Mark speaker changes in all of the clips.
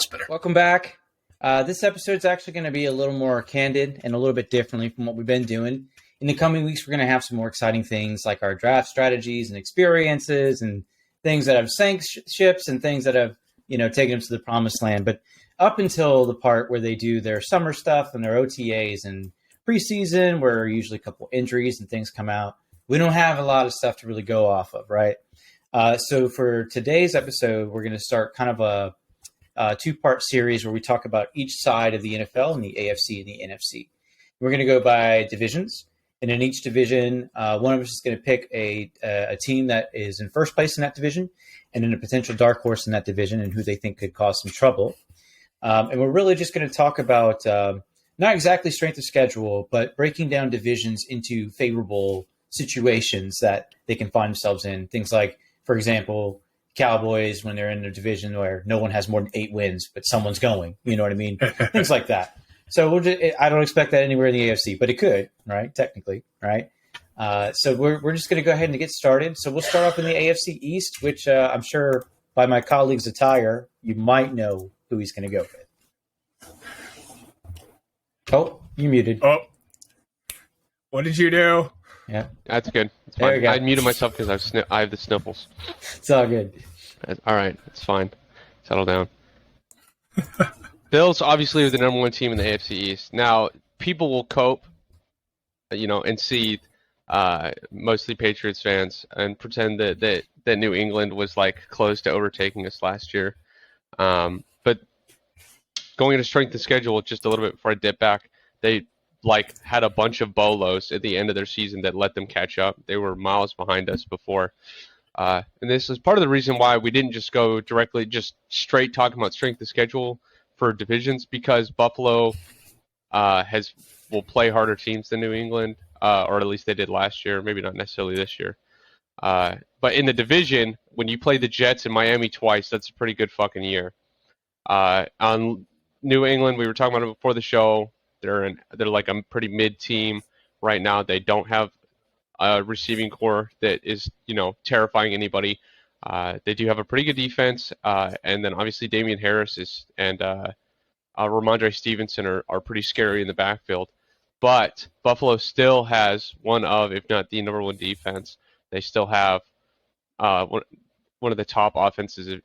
Speaker 1: That's better.
Speaker 2: Welcome back. This episode's actually going to be a little more candid and a little bit differently from what we've been doing. In the coming weeks, we're going to have some more exciting things like our draft strategies and experiences and things that have sank ships and things that have, taken them to the promised land. But up until the part where they do their summer stuff and their OTAs and preseason, where usually a couple injuries and things come out, we don't have a lot of stuff to really go off of, right? So for today's episode, we're going to start kind of a two-part series where we talk about each side of the NFL and the AFC and the NFC. We're going to go by divisions, and in each division, one of us is going to pick a team that is in first place in that division, and then a potential dark horse in that division, and who they think could cause some trouble. And we're really just going to talk about not exactly strength of schedule, but breaking down divisions into favorable situations that they can find themselves in. Things like, for example, Cowboys when they're in a division where no one has more than 8 wins, but someone's going. You know what I mean? Things like that. So I don't expect that anywhere in the AFC, but it could, right? Technically, right? So we're just going to go ahead and get started. So we'll start off in the AFC East, which I'm sure by my colleague's attire, you might know who he's going to go with. Oh, you muted.
Speaker 1: Oh, what did you do?
Speaker 2: Yeah,
Speaker 3: that's good. It's fine. I muted myself because I have the sniffles.
Speaker 2: It's all good.
Speaker 3: All right, it's fine. Settle down. Bills obviously are the number one team in the AFC East. Now, people will cope, and see mostly Patriots fans and pretend that New England was like close to overtaking us last year. But going into strength of schedule, just a little bit before I dip back, they had a bunch of bolos at the end of their season that let them catch up. They were miles behind us before. And this is part of the reason why we didn't just go directly, just straight talking about strength of schedule for divisions, because Buffalo will play harder teams than New England, or at least they did last year, maybe not necessarily this year. But in the division, when you play the Jets and Miami twice, that's a pretty good fucking year. On New England, we were talking about it before the show. They're like a pretty mid team right now. They don't have a receiving core that is terrifying anybody. They do have a pretty good defense, and then obviously Damian Harris and Ramondre Stevenson are pretty scary in the backfield. But Buffalo still has one of, if not the number one defense. They still have one of the top offenses.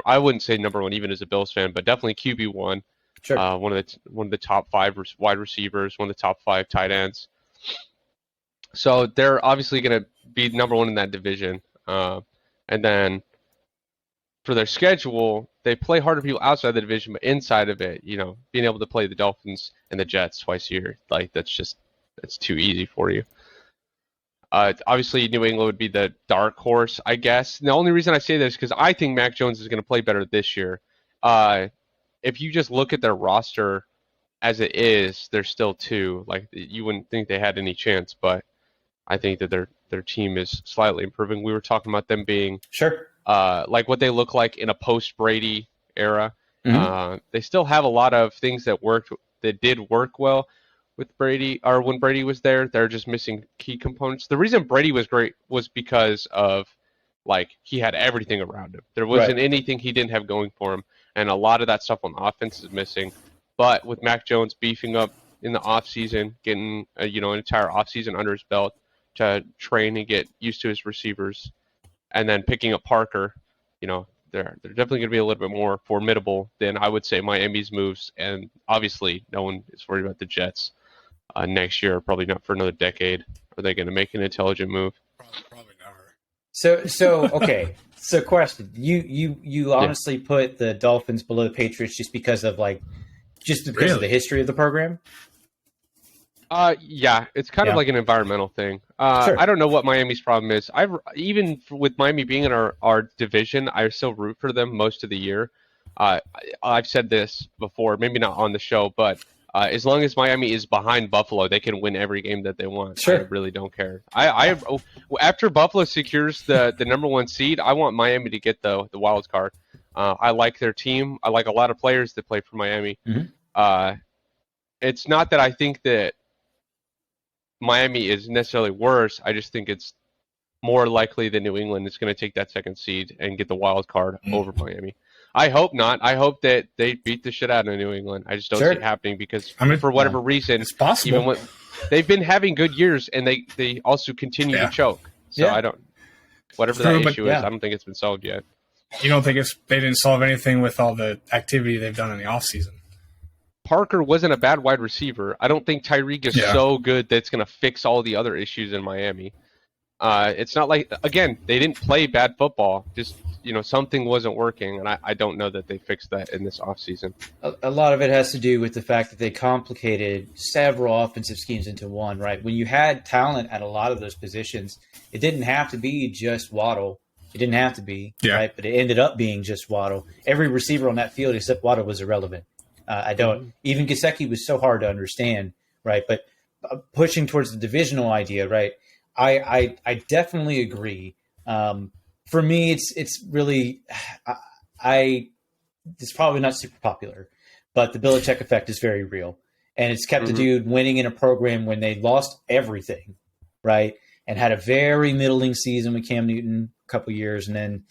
Speaker 3: I wouldn't say number one even as a Bills fan, but definitely QB1.
Speaker 2: Sure.
Speaker 3: One of the top 5 wide receivers, one of the top 5 tight ends. So they're obviously going to be number one in that division. And then for their schedule, they play harder people outside the division, but inside of it, being able to play the Dolphins and the Jets twice a year, that's too easy for you. Obviously, New England would be the dark horse, I guess. And the only reason I say this is because I think Mac Jones is going to play better this year. If you just look at their roster as it is, they're still 2. You wouldn't think they had any chance, but I think that their team is slightly improving. We were talking about them being like what they look like in a post-Brady era. Mm-hmm. They still have a lot of things that did work well with Brady, or when Brady was there. They're just missing key components. The reason Brady was great was because of he had everything around him. There wasn't anything he didn't have going for him. And a lot of that stuff on offense is missing. But with Mac Jones beefing up in the offseason, getting an entire offseason under his belt to train and get used to his receivers, and then picking up Parker, they're definitely going to be a little bit more formidable than I would say Miami's moves. And obviously, no one is worried about the Jets next year, probably not for another decade. Are they going to make an intelligent move?
Speaker 1: Probably never.
Speaker 2: So okay. So, question: You honestly put the Dolphins below the Patriots just because of of the history of the program?
Speaker 3: Yeah, it's kind of like an environmental thing. Sure. I don't know what Miami's problem is. Even with Miami being in our division, I still root for them most of the year. I've said this before, maybe not on the show, but as long as Miami is behind Buffalo, they can win every game that they want.
Speaker 2: Sure.
Speaker 3: I really don't care. After Buffalo secures the number 1 seed, I want Miami to get the wild card. I like their team. I like a lot of players that play for Miami.
Speaker 2: Mm-hmm.
Speaker 3: It's not that I think that Miami is necessarily worse. I just think it's more likely that New England is going to take that second seed and get the wild card over Miami. I hope not. I hope that they beat the shit out of New England. I just don't see it happening because for whatever reason,
Speaker 1: it's possible.
Speaker 3: even when they've been having good years and they also continue to choke. So I don't. Whatever that issue is, I don't think it's been solved yet.
Speaker 1: You don't think they didn't solve anything with all the activity they've done in the offseason?
Speaker 3: Parker wasn't a bad wide receiver. I don't think Tyreek is so good that it's going to fix all the other issues in Miami. It's not like, again, they didn't play bad football. Just, something wasn't working, and I don't know that they fixed that in this offseason.
Speaker 2: A lot of it has to do with the fact that they complicated several offensive schemes into one, right? When you had talent at a lot of those positions, it didn't have to be just Waddle. It didn't have to be, right? But it ended up being just Waddle. Every receiver on that field except Waddle was irrelevant. Even Gesicki was so hard to understand, right? But pushing towards the divisional idea, right? I definitely agree. For me, it's really, it's probably not super popular, but the Belichick effect is very real. And it's kept a dude winning in a program when they lost everything, right? And had a very middling season with Cam Newton a couple years. And then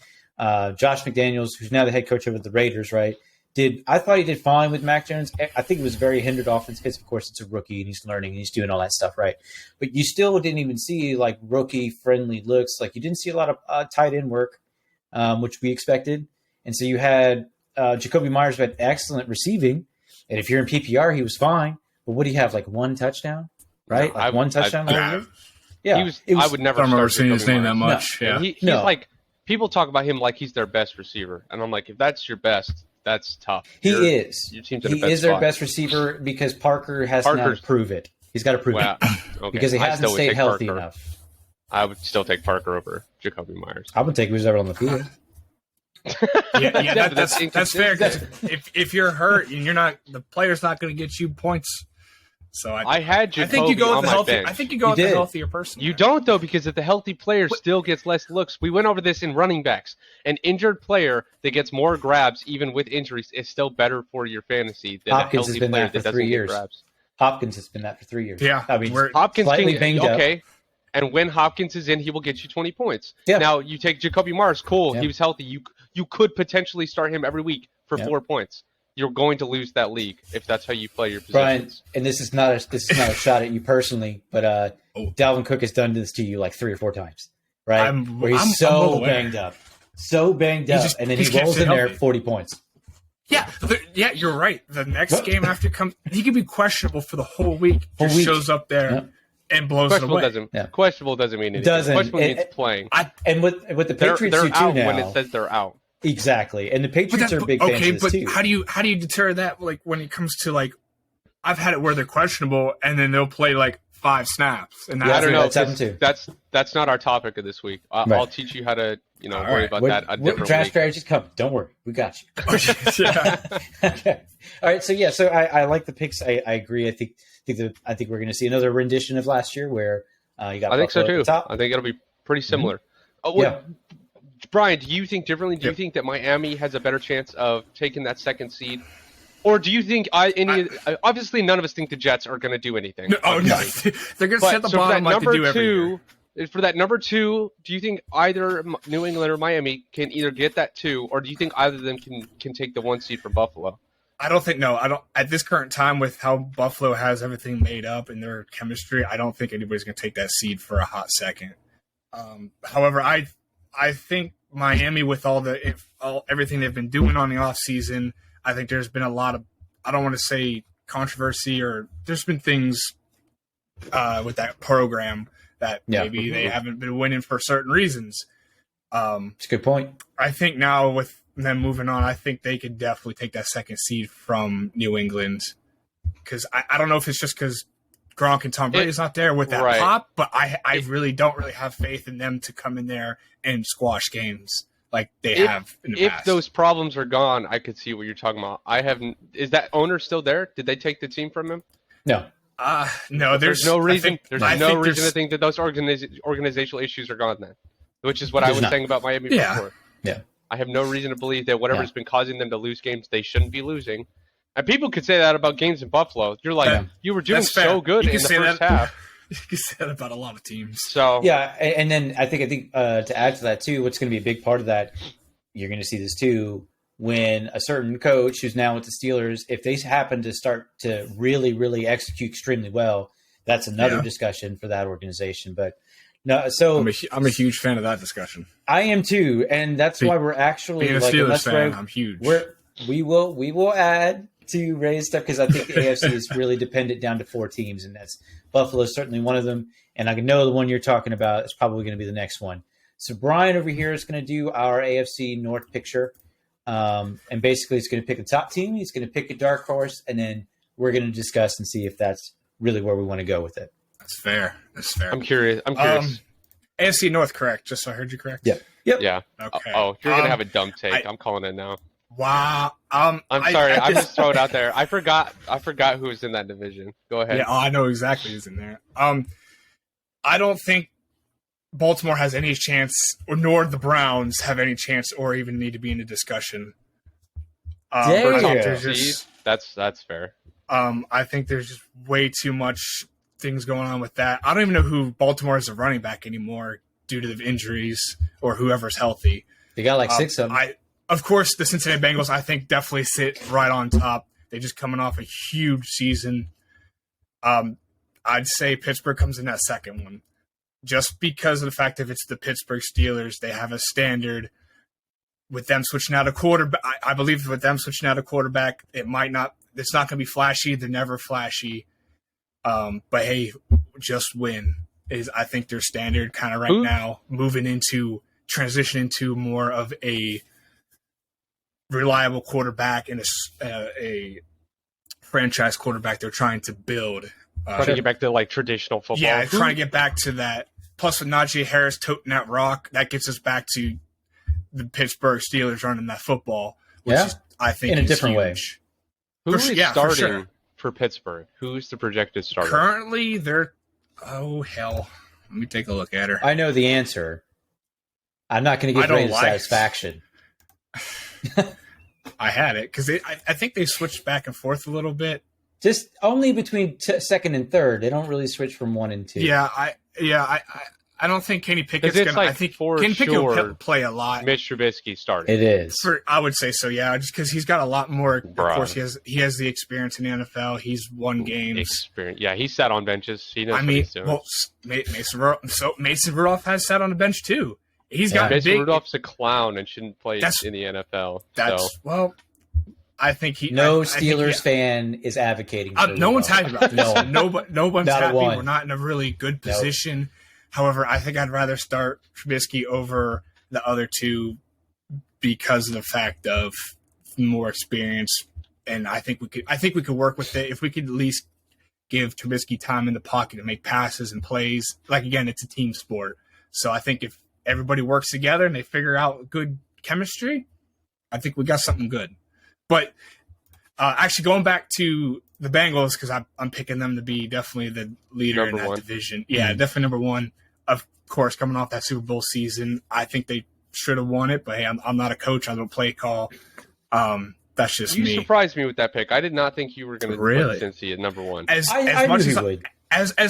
Speaker 2: Josh McDaniels, who's now the head coach of the Raiders, right? I thought he did fine with Mac Jones. I think it was very hindered offense because, of course, it's a rookie and he's learning and he's doing all that stuff, right? But you still didn't even see like rookie-friendly looks. Like you didn't see a lot of tight end work, which we expected. And so you had Jacoby Myers who had excellent receiving. And if you're in PPR, he was fine. But what do you have, like one touchdown, right?
Speaker 3: No,
Speaker 2: one touchdown?
Speaker 3: Yeah. I would never
Speaker 1: I don't remember
Speaker 3: start
Speaker 1: seeing his name that
Speaker 3: Myers.
Speaker 1: much.
Speaker 3: No.
Speaker 1: Yeah.
Speaker 3: He's like, people talk about him like he's their best receiver. And I'm like, if that's your best, that's tough.
Speaker 2: He is.
Speaker 3: Your team's in a bad
Speaker 2: is their
Speaker 3: spot.
Speaker 2: best receiver because Parker has to now prove it. He's got to prove it.
Speaker 3: Okay.
Speaker 2: Because he hasn't stayed healthy
Speaker 3: Parker.
Speaker 2: enough.
Speaker 3: I would still take Parker over Jacoby Myers.
Speaker 2: I would take who's ever on the field.
Speaker 1: That's fair. 'Cause if you're hurt and you're not, the player's not going to get you points. So
Speaker 3: I had Jacoby
Speaker 1: I think you go with the healthy.
Speaker 3: bench.
Speaker 1: I think you go with the healthier person.
Speaker 3: You don't though, because if the healthy player still gets less looks, we went over this in running backs. An injured player that gets more grabs, even with injuries, is still better for your fantasy than
Speaker 2: Hopkins
Speaker 3: a
Speaker 2: has
Speaker 3: healthy
Speaker 2: been
Speaker 3: player
Speaker 2: that for
Speaker 3: that
Speaker 2: 3
Speaker 3: doesn't
Speaker 2: years.
Speaker 3: get grabs.
Speaker 2: Hopkins has been that for 3 years.
Speaker 1: Yeah,
Speaker 2: I mean,
Speaker 3: Hopkins
Speaker 2: slightly banged up.
Speaker 3: okay. And when Hopkins is in, he will get you 20 points.
Speaker 2: Yeah.
Speaker 3: Now you take Jacoby Myers, cool.
Speaker 2: Yeah.
Speaker 3: He was healthy. You could potentially start him every week for 4 points. You're going to lose that league if that's how you play your positions.
Speaker 2: Brian, and this is not a shot at you personally, but Dalvin Cook has done this to you like 3 or 4 times, right? Where he's so banged up, and then he rolls in there 40 points.
Speaker 1: Yeah, you're right. The next game after comes, he could be questionable for the whole week. Just shows up there and blows it away.
Speaker 3: Questionable doesn't mean anything. Questionable means playing.
Speaker 2: And with the Patriots
Speaker 3: they're
Speaker 2: do too
Speaker 3: out
Speaker 2: now.
Speaker 3: when it says they're out.
Speaker 2: Exactly, and the Patriots are big fans of this too.
Speaker 1: How do you deter that? Like when it comes to like, I've had it where they're questionable and then they'll play like 5 snaps, and
Speaker 3: I don't know.
Speaker 2: That's happened too.
Speaker 3: That's not our topic of this week. I'll teach you how to worry about that a different
Speaker 2: draft
Speaker 3: week.
Speaker 2: strategies coming. Don't worry, we got you. Okay. All right. So I like the picks. I agree. I think we're going to see another rendition of last year where you got.
Speaker 3: I think so
Speaker 2: Buffalo
Speaker 3: too.
Speaker 2: at the top.
Speaker 3: I think it'll be pretty similar. Brian, do you think differently? Do you think that Miami has a better chance of taking that second seed? Or do you think obviously none of us think the Jets are going to do anything?
Speaker 1: No, they're going to set the bottom like they do every year.
Speaker 3: For that number 2, do you think either New England or Miami can either get that 2, or do you think either of them can take the 1 seed from Buffalo?
Speaker 1: I don't think at this current time with how Buffalo has everything made up in their chemistry, I don't think anybody's going to take that seed for a hot second. However, I think Miami with everything they've been doing on the offseason, I think there's been a lot of, I don't want to say controversy, or there's been things with that program that maybe they haven't been winning for certain reasons.
Speaker 2: It's a good point.
Speaker 1: I think now with them moving on, I think they could definitely take that second seed from New England. Because I don't know if it's just because Gronk and Tom Brady's not there with that pop, but I really don't have faith in them to come in there and squash games like they have in the past.
Speaker 3: If those problems are gone, I could see what you're talking about. Is that owner still there? Did they take the team from him?
Speaker 2: No.
Speaker 1: No, there's no reason.
Speaker 3: There's no reason to think that those organizational issues are gone then, which is what I was saying about Miami before.
Speaker 2: Yeah.
Speaker 3: I have no reason to believe that whatever's been causing them to lose games, they shouldn't be losing. And people could say that about games in Buffalo. You're like, you were doing so good in the first half.
Speaker 1: You can say that about a lot of teams.
Speaker 3: So
Speaker 2: and then I think to add to that too, what's going to be a big part of that, you're going to see this too. when a certain coach who's now with the Steelers, if they happen to start to really, really execute extremely well, that's another discussion for that organization. But no, so
Speaker 1: I'm a huge fan of that discussion.
Speaker 2: I am too, and that's why we're actually
Speaker 1: being a Steelers fan. I'm huge.
Speaker 2: We will add to Ray's stuff because I think the AFC is really dependent down to 4 teams, and that's Buffalo is certainly one of them. And I know the one you're talking about is probably going to be the next one. So Brian over here is going to do our AFC North picture, and basically he's going to pick a top team. He's going to pick a dark horse, and then we're going to discuss and see if that's really where we want to go with it.
Speaker 1: That's fair.
Speaker 3: I'm curious.
Speaker 1: AFC North, correct? Just so I heard you correct.
Speaker 2: Yep.
Speaker 3: Yeah.
Speaker 1: Okay.
Speaker 3: Oh, you're gonna have a dumb take. I'm calling it now.
Speaker 1: Wow.
Speaker 3: I'm sorry. I'm just throwing it out there. I forgot who was in that division. Go ahead.
Speaker 1: Yeah. I know exactly who's in there. I don't think Baltimore has any chance, or nor the Browns have any chance, or even need to be in a discussion.
Speaker 3: That's fair.
Speaker 1: I think there's just way too much things going on with that. I don't even know who Baltimore is a running back anymore due to the injuries or whoever's healthy.
Speaker 2: They got like 6 of them.
Speaker 1: Of course, the Cincinnati Bengals, I think, definitely sit right on top. They're just coming off a huge season. I'd say Pittsburgh comes in that second one. Just because of the fact that it's the Pittsburgh Steelers, they have a standard. With them switching out a quarterback, I believe with them switching out a quarterback, it's not going to be flashy. They're never flashy. But hey, just win is, I think, their standard kind of right now, transitioning to more of a reliable quarterback and a franchise quarterback they're trying to build.
Speaker 3: Trying to get back to like traditional football.
Speaker 1: Yeah, trying to get back to that. Plus with Najee Harris toting that rock, that gets us back to the Pittsburgh Steelers running that football, which is, I think,
Speaker 2: in a different
Speaker 1: huge.
Speaker 3: Way. Who is starting for Pittsburgh? Who's the projected starter?
Speaker 1: Currently, they're hell. Let me take a look at her.
Speaker 2: I know the answer. I'm not going to give Ray the satisfaction.
Speaker 1: I had it because I think they switched back and forth a little bit.
Speaker 2: Just only between second and third. They don't really switch from 1 and 2.
Speaker 1: I don't think Kenny Pickett's going to. I think Kenny Pickett will play a lot.
Speaker 3: Mitch Trubisky started.
Speaker 2: It is.
Speaker 1: I would say so, yeah, just because he's got a lot more. Of course, he has the experience in the NFL. He's won games.
Speaker 3: Experience. Yeah, he sat on benches. He knows what he's doing. Well,
Speaker 1: Mason Rudolph has sat on the bench too. He's got
Speaker 3: Mason Rudolph's a clown and shouldn't play in the NFL.
Speaker 1: I think
Speaker 2: Steelers fan is advocating.
Speaker 1: No one's happy about this. No one's happy. We're not in a really good position. Nope. However, I think I'd rather start Trubisky over the other two because of the fact of more experience, and I think we could work with it if we could at least give Trubisky time in the pocket to make passes and plays. Like, again, it's a team sport, so I think if everybody works together and they figure out good chemistry, I think we got something good. But actually, going back to the Bengals, because I'm picking them to be definitely the leader in that division. Yeah, definitely number one. Of course, coming off that Super Bowl season, I think they should have won it. But hey, I'm not a coach. I don't play call. That's just me.
Speaker 3: You surprised me with that pick. I did not think you were going to put Cincy at number one.
Speaker 1: As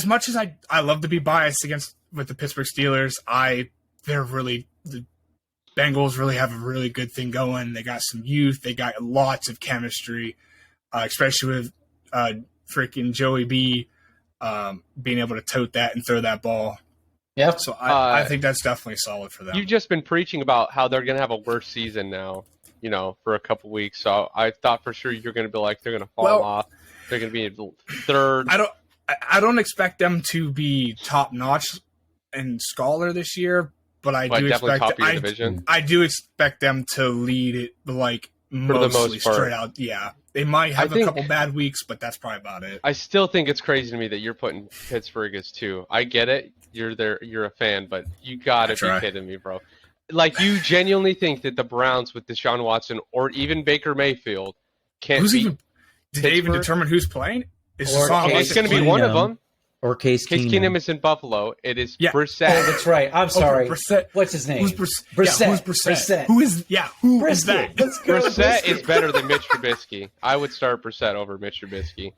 Speaker 1: much as I love to be biased with the Pittsburgh Steelers, the Bengals really have a really good thing going. They got some youth. They got lots of chemistry, especially with freaking Joey B being able to tote that and throw that ball.
Speaker 2: Yeah.
Speaker 1: So I think that's definitely solid for them.
Speaker 3: You've just been preaching about how they're going to have a worse season now, for a couple weeks. So I thought for sure you're going to be like, they're going to fall off. They're going to be third.
Speaker 1: I don't expect them to be top notch and scholar this year, but I do expect them to lead it like mostly straight out. Yeah. They might have a couple bad weeks, but that's probably about it.
Speaker 3: I still think it's crazy to me that you're putting Pittsburgh as 2. I get it. You're a fan, but you got to be kidding me, bro. Like, you genuinely think that the Browns with Deshaun Watson or even Baker Mayfield can't beat
Speaker 1: Did they even determine who's playing?
Speaker 3: It's going to be one of them.
Speaker 2: Or Case
Speaker 3: Keenum is in Buffalo. It is Brissett.
Speaker 2: Oh, that's right. I'm sorry.
Speaker 1: Brissett.
Speaker 2: What's his name?
Speaker 1: Who's Brissett?
Speaker 2: Yeah, who's Brissett?
Speaker 1: Who is that?
Speaker 2: Let's go
Speaker 3: Brissett is better than Mitch Trubisky. I would start Brissett over Mitch Trubisky.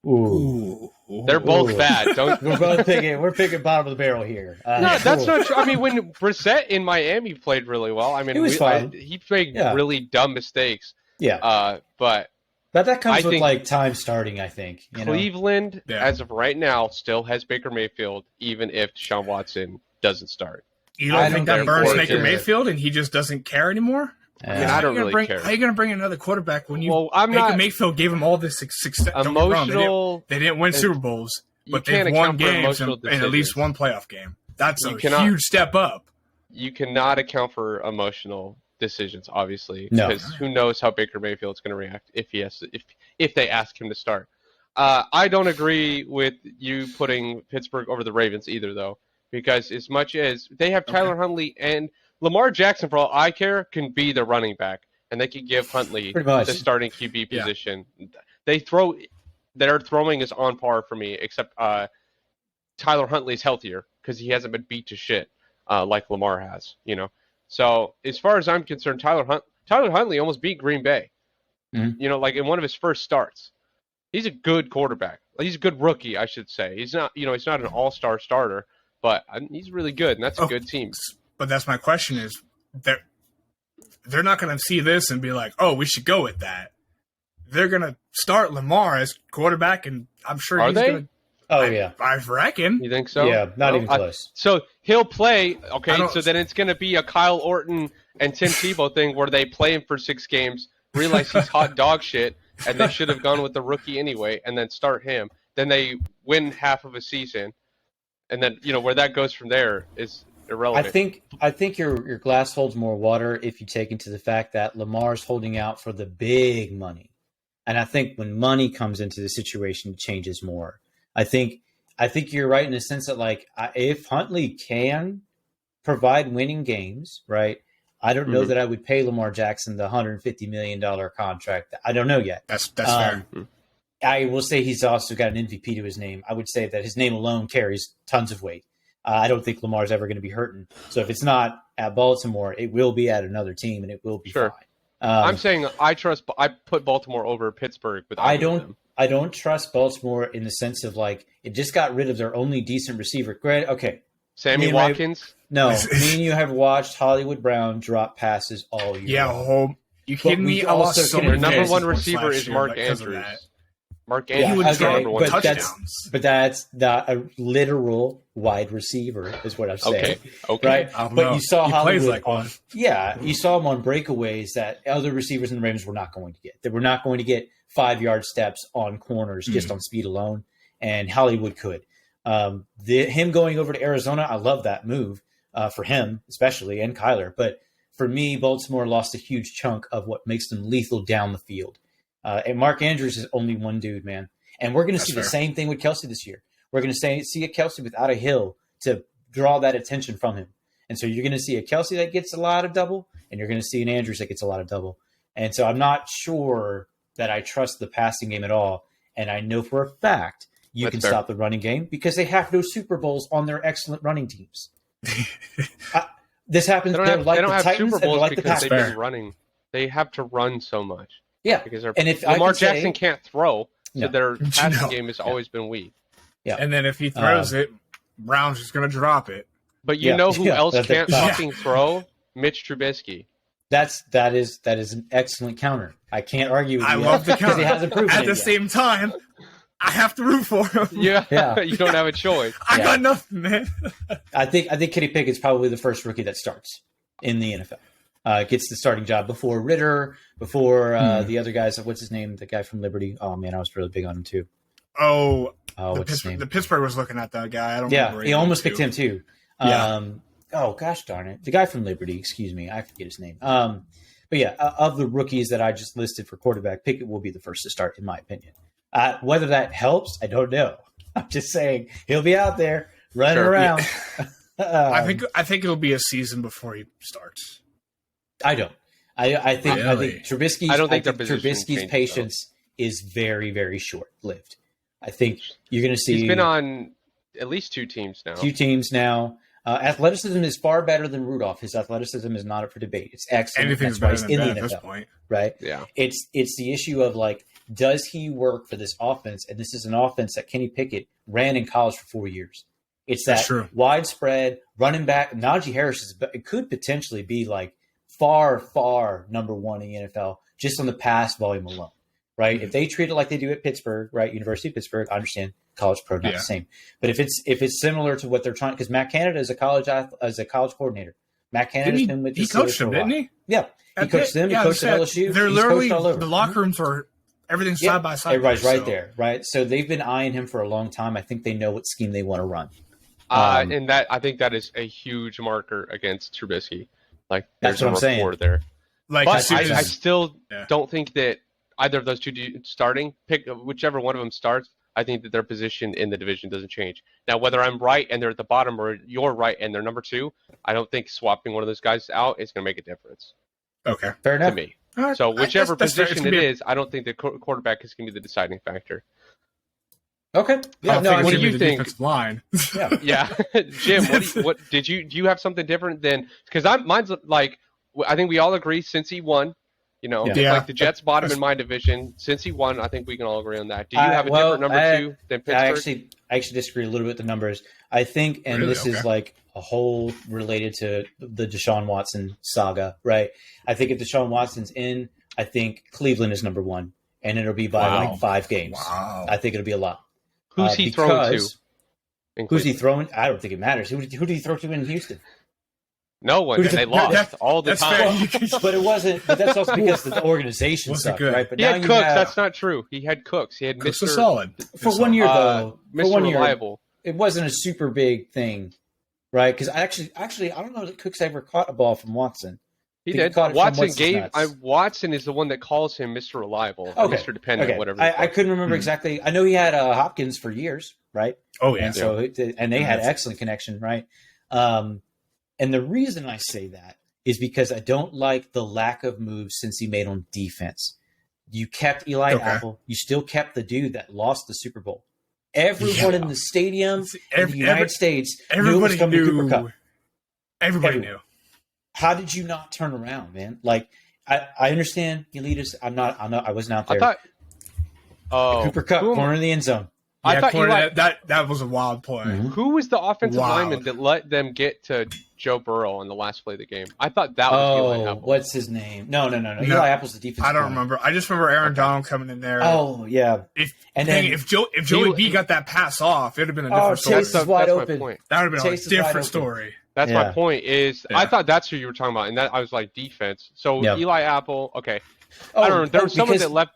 Speaker 2: Ooh.
Speaker 3: They're both
Speaker 2: Ooh.
Speaker 3: bad. Don't.
Speaker 2: We're picking bottom of the barrel here.
Speaker 3: No, that's not true. I mean, when Brissett in Miami played really well, I mean,
Speaker 2: He was fine.
Speaker 3: he made
Speaker 2: Yeah.
Speaker 3: really dumb mistakes.
Speaker 2: Yeah.
Speaker 3: But
Speaker 2: that comes
Speaker 3: I
Speaker 2: with
Speaker 3: think
Speaker 2: like time starting, I think. You know?
Speaker 3: Cleveland,
Speaker 1: Yeah.
Speaker 3: as of right now, still has Baker Mayfield, even if Deshaun Watson doesn't start.
Speaker 1: You don't think that
Speaker 3: think
Speaker 1: burns
Speaker 3: Baker-
Speaker 1: Baker Mayfield and he just doesn't care anymore?
Speaker 3: I mean, I don't really care.
Speaker 1: How are you going to bring another quarterback when you
Speaker 3: I'm
Speaker 1: Baker
Speaker 3: not
Speaker 1: Mayfield gave him all this success? Don't get me wrong,
Speaker 3: emotional.
Speaker 1: they didn't win Super Bowls,
Speaker 3: You
Speaker 1: but
Speaker 3: can't
Speaker 1: they've won
Speaker 3: account for
Speaker 1: games
Speaker 3: emotional
Speaker 1: and at least
Speaker 3: decisions.
Speaker 1: one playoff game. That's
Speaker 3: You
Speaker 1: a
Speaker 3: cannot-
Speaker 1: huge step up.
Speaker 3: You cannot account for emotional decisions, obviously,
Speaker 2: No.
Speaker 3: because who knows how Baker Mayfield's going to react if they ask him to start. I don't agree with you putting Pittsburgh over the Ravens either, though, because as much as they have Tyler Huntley and Lamar Jackson, for all I care, can be the running back, and they can give Huntley
Speaker 2: Pretty much.
Speaker 3: the starting QB
Speaker 1: Yeah.
Speaker 3: position. Their throwing is on par for me, except Tyler Huntley's healthier because he hasn't been beat to shit like Lamar has, you know. So as far as I'm concerned, Tyler Huntley almost beat Green Bay.
Speaker 2: Mhm.
Speaker 3: You know, like in one of his first starts. He's a good quarterback. He's a good rookie, I should say. He's not, he's not an all-star starter, but he's really good, and that's a good team.
Speaker 1: But that's my question: is they're not going to see this and be like, "Oh, we should go with that." They're going to start Lamar as quarterback, and I'm sure
Speaker 3: Are
Speaker 1: he's
Speaker 3: they?
Speaker 1: going to.
Speaker 2: Oh yeah.
Speaker 1: I reckon.
Speaker 3: You think so?
Speaker 2: Yeah, not
Speaker 3: No,
Speaker 2: even close.
Speaker 3: So he'll play, okay,
Speaker 1: I don't-
Speaker 3: so then it's going to be a Kyle Orton and Tim Tebow thing where they play him for 6 games, realize he's hot dog shit, and they should have gone with the rookie anyway, and then start him. Then they win half of a season, and then, where that goes from there is irrelevant.
Speaker 2: I think your glass holds more water if you take into the fact that Lamar's holding out for the big money. And I think when money comes into the situation, it changes more. I think you're right in the sense that, like, if Huntley can provide winning games, right? I don't know that I would pay Lamar Jackson the $150 million contract. I don't know yet.
Speaker 1: That's fair.
Speaker 2: I will say he's also got an MVP to his name. I would say that his name alone carries tons of weight. I don't think Lamar's ever going to be hurting. So if it's not at Baltimore, it will be at another team, and it will be fine.
Speaker 3: I'm saying I put Baltimore over Pittsburgh, but
Speaker 2: I don't trust Baltimore in the sense of, like, it just got rid of their only decent receiver. Great, okay.
Speaker 3: Sammy Watkins.
Speaker 2: No, me and you have watched Hollywood Brown drop passes all year.
Speaker 1: Yeah, you kidding me? I lost so
Speaker 3: Their
Speaker 1: many
Speaker 3: number
Speaker 1: fantasy
Speaker 3: one
Speaker 1: points
Speaker 3: receiver
Speaker 1: last
Speaker 3: is
Speaker 1: year
Speaker 3: Mark
Speaker 1: because of
Speaker 3: Andrews.
Speaker 1: that.
Speaker 3: Mark
Speaker 1: He
Speaker 3: Andrews
Speaker 1: would
Speaker 3: is the
Speaker 1: throw
Speaker 3: number one
Speaker 1: touchdowns.
Speaker 2: But that's not a literal wide receiver, is what I'm saying.
Speaker 3: Okay.
Speaker 2: Right? But you saw
Speaker 1: He
Speaker 2: Hollywood
Speaker 1: plays like
Speaker 2: on.
Speaker 1: one.
Speaker 2: Yeah, you saw him on breakaways that other receivers in the Ravens were not going to get. They were not going to get 5-yard steps on corners just on speed alone, and Hollywood could. Him going over to Arizona, I love that move for him, especially, and Kyler. But for me, Baltimore lost a huge chunk of what makes them lethal down the field. And Mark Andrews is only one dude, man. And we're going to see the same thing with Kelsey this year. We're going to see a Kelsey without a Hill to draw that attention from him. And so you're going to see a Kelsey that gets a lot of double, and you're going to see an Andrews that gets a lot of double. And so I'm not sure that I trust the passing game at all. And I know for a fact you can stop the running game because they have those Super Bowls on their excellent running teams. This happens.
Speaker 3: They don't have
Speaker 2: Titans,
Speaker 3: Super Bowls
Speaker 2: like
Speaker 3: because
Speaker 2: the
Speaker 3: they've been running. They have to run so much.
Speaker 2: Yeah,
Speaker 3: because
Speaker 2: and if
Speaker 3: Lamar Jackson can't throw, so
Speaker 2: No.
Speaker 3: their passing game has always been weak.
Speaker 2: Yeah,
Speaker 1: And then if he throws it, Brown's just going to drop it.
Speaker 3: But you know who else
Speaker 2: that's
Speaker 3: can't
Speaker 2: a fact.
Speaker 3: fucking throw? Mitch Trubisky.
Speaker 2: That is an excellent counter. I can't argue with you.
Speaker 1: I love the
Speaker 2: because
Speaker 1: counter.
Speaker 2: he hasn't proven
Speaker 1: At
Speaker 2: it
Speaker 1: the
Speaker 2: yet.
Speaker 1: same time, I have to root for him.
Speaker 3: Yeah, you don't have a choice.
Speaker 1: I got nothing, man.
Speaker 2: I think Kenny Pickett's probably the first rookie that starts in the NFL. Gets the starting job before Ritter, before the other guys. What's his name? The guy from Liberty. Oh man, I was really big on him too. What's his name?
Speaker 1: The Pittsburgh was looking at that guy. I don't remember.
Speaker 2: He almost picked him too.
Speaker 1: Yeah.
Speaker 2: Oh gosh darn it, the guy from Liberty. Excuse me, I forget his name. But yeah, of the rookies that I just listed for quarterback, Pickett will be the first to start, in my opinion. Whether that helps, I don't know. I'm just saying he'll be out there running around.
Speaker 1: I think it'll be a season before he starts.
Speaker 2: I don't. I think Trubisky's.
Speaker 3: I don't think
Speaker 2: Trubisky's patience is very, very short lived. I think you're going to see.
Speaker 3: He's been on at least 2 teams now.
Speaker 2: 2 teams now. Athleticism is far better than Rudolph. His athleticism is not up for debate. It's excellent.
Speaker 1: Anything's
Speaker 2: That's why
Speaker 1: better
Speaker 2: he's
Speaker 1: than
Speaker 2: in
Speaker 1: that
Speaker 2: the
Speaker 1: at
Speaker 2: NFL,
Speaker 1: this point.
Speaker 2: right?
Speaker 3: Yeah.
Speaker 2: It's the issue of, like, does he work for this offense? And this is an offense that Kenny Pickett ran in college for 4 years. It's that widespread running back. Najee Harris it could potentially be like far, far number one in the NFL just on the pass volume alone, right? If they treat it like they do at Pittsburgh, right? University of Pittsburgh, I understand college pro, not the same. But if it's similar to what they're trying, because Matt Canada is a college coordinator. Matt Canada's been with the
Speaker 1: coached them, didn't he?
Speaker 2: Yeah, he coached them. He coached at LSU.
Speaker 1: They're literally
Speaker 2: all over.
Speaker 1: The locker rooms are everything's side by side.
Speaker 2: Everybody's right there, right? So they've been eyeing him for a long time. I think they know what scheme they want to run.
Speaker 3: And that I think that is a huge marker against Trubisky. Like
Speaker 2: that's what I'm saying.
Speaker 3: There,
Speaker 1: like,
Speaker 3: but I still don't think that either of those two starting pick whichever one of them starts. I think that their position in the division doesn't change. Now, whether I'm right and they're at the bottom or you're right and they're number two, I don't think swapping one of those guys out is going to make a difference.
Speaker 1: Okay,
Speaker 2: fair enough
Speaker 3: to me. So whichever position it is, I don't think the quarterback is going to be the deciding factor.
Speaker 2: Okay.
Speaker 1: Yeah.
Speaker 3: What do you think?
Speaker 1: Line.
Speaker 3: Yeah. Jim, what did you do? You have something different than because mine's like I think we all agree since he won. You know, like the Jets bottom in my division since he won. I think we can all agree on that. Do you have a different number two than Pittsburgh?
Speaker 2: I actually disagree a little bit with the numbers. I think, and this is like a whole related to the Deshaun Watson saga, right? I think if Deshaun Watson's in, I think Cleveland is number one, and it'll be by like 5 games.
Speaker 1: Wow.
Speaker 2: I think it'll be a lot.
Speaker 3: Who's he throwing to?
Speaker 2: Who's he throwing? I don't think it matters. Who did he throw to in Houston?
Speaker 3: No one. They lost all the time.
Speaker 2: But it wasn't. But that's also because the organization sucked, right? But
Speaker 3: he had Cooks. That's not true. He had Cooks. He had
Speaker 1: Cooks
Speaker 3: Mr.
Speaker 1: solid
Speaker 2: for 1 year though.
Speaker 3: Mr.
Speaker 2: For 1 year,
Speaker 3: Reliable.
Speaker 2: It wasn't a super big thing, right? Because actually, I don't know that Cooks ever caught a ball from Watson.
Speaker 3: He did. Watson is the one that calls him Mr. Reliable, Mr. Dependent, whatever.
Speaker 2: I couldn't remember exactly. I know he had Hopkins for years, right?
Speaker 1: Oh yeah.
Speaker 2: And so and they had excellent connection, right? And the reason I say that is because I don't like the lack of moves since he made on defense. You kept Eli Apple. You still kept the dude that lost the Super Bowl. Everyone in the stadium in the United States knew it was coming to Cooper Kupp.
Speaker 1: Everybody knew.
Speaker 2: How did you not turn around, man? Like, I understand Elitas. I wasn't out there.
Speaker 3: I thought,
Speaker 2: Cooper Kupp, corner of the end zone.
Speaker 3: I thought
Speaker 1: that was a wild play.
Speaker 2: Mm-hmm.
Speaker 3: Who was the offensive lineman that let them get to Joe Burrow on the last play of the game? I thought that was Eli Apple.
Speaker 2: What's his name? No. Eli Apple's the defensive.
Speaker 1: I don't remember. I just remember Aaron Donald coming in there.
Speaker 2: Oh yeah.
Speaker 1: If Joey B got that pass off, it'd have been a different story.
Speaker 2: Chase is wide open.
Speaker 1: That would have been a different story.
Speaker 3: That's my point. I thought that's who you were talking about, and that I was like defense. So Eli Apple, okay. I don't know. There was someone that left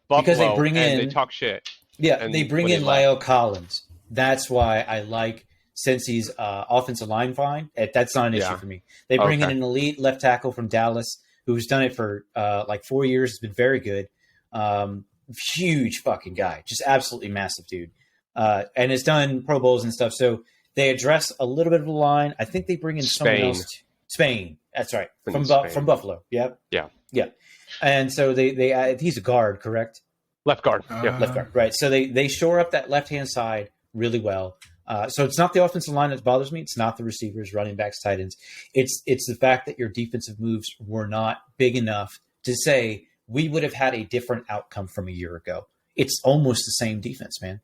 Speaker 3: Buffalo
Speaker 2: because they bring in,
Speaker 3: they talk shit.
Speaker 2: Yeah, they bring in Lyle Collins. That's why I like Cincy's offensive line find. That's not an issue for me. They bring in an elite left tackle from Dallas who's done it for like 4 years. Has been very good. Huge fucking guy, just absolutely massive dude, and has done Pro Bowls and stuff. So they address a little bit of the line. I think they bring in someone else. Spain. That's right. From Buffalo. Yep. Yeah. And so they he's a guard, correct?
Speaker 3: Left guard.
Speaker 2: Left guard. Right. So they shore up that left-hand side really well. So it's not the offensive line that bothers me. It's not the receivers, running backs, tight ends. It's the fact that your defensive moves were not big enough to say we would have had a different outcome from a year ago. It's almost the same defense, man.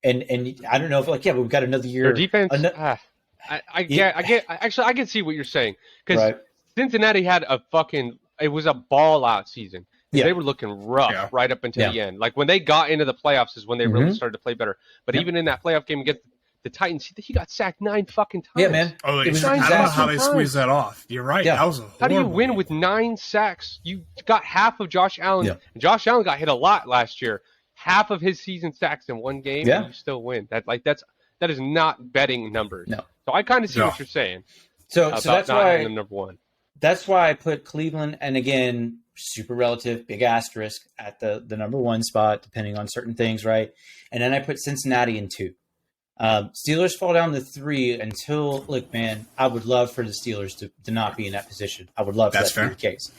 Speaker 2: And I don't know if but we've got another year.
Speaker 3: Their defense. I can see what you're saying because Cincinnati had it was a ball out season. They were looking rough right up until the end. Like when they got into the playoffs is when they really started to play better. But even in that playoff game against the Titans, he got sacked 9 fucking times.
Speaker 2: Yeah, man.
Speaker 1: Oh, I don't know how they squeezed that off. You're right.
Speaker 2: Yeah.
Speaker 1: That was
Speaker 3: how do you win with 9 sacks? You got half of Josh Allen.
Speaker 2: Yeah.
Speaker 3: And Josh Allen got hit a lot last year. Half of his season sacks in one game, and you still win. That is not betting numbers.
Speaker 2: No.
Speaker 3: So I kind of see what you're saying.
Speaker 2: So that's why
Speaker 3: number one.
Speaker 2: That's why I put Cleveland, and again, super relative, big asterisk at the number 1 spot, depending on certain things, right? And then I put Cincinnati in 2. Steelers fall down to 3 until, look, man, I would love for the Steelers to not be in that position. I would love for that to be the case.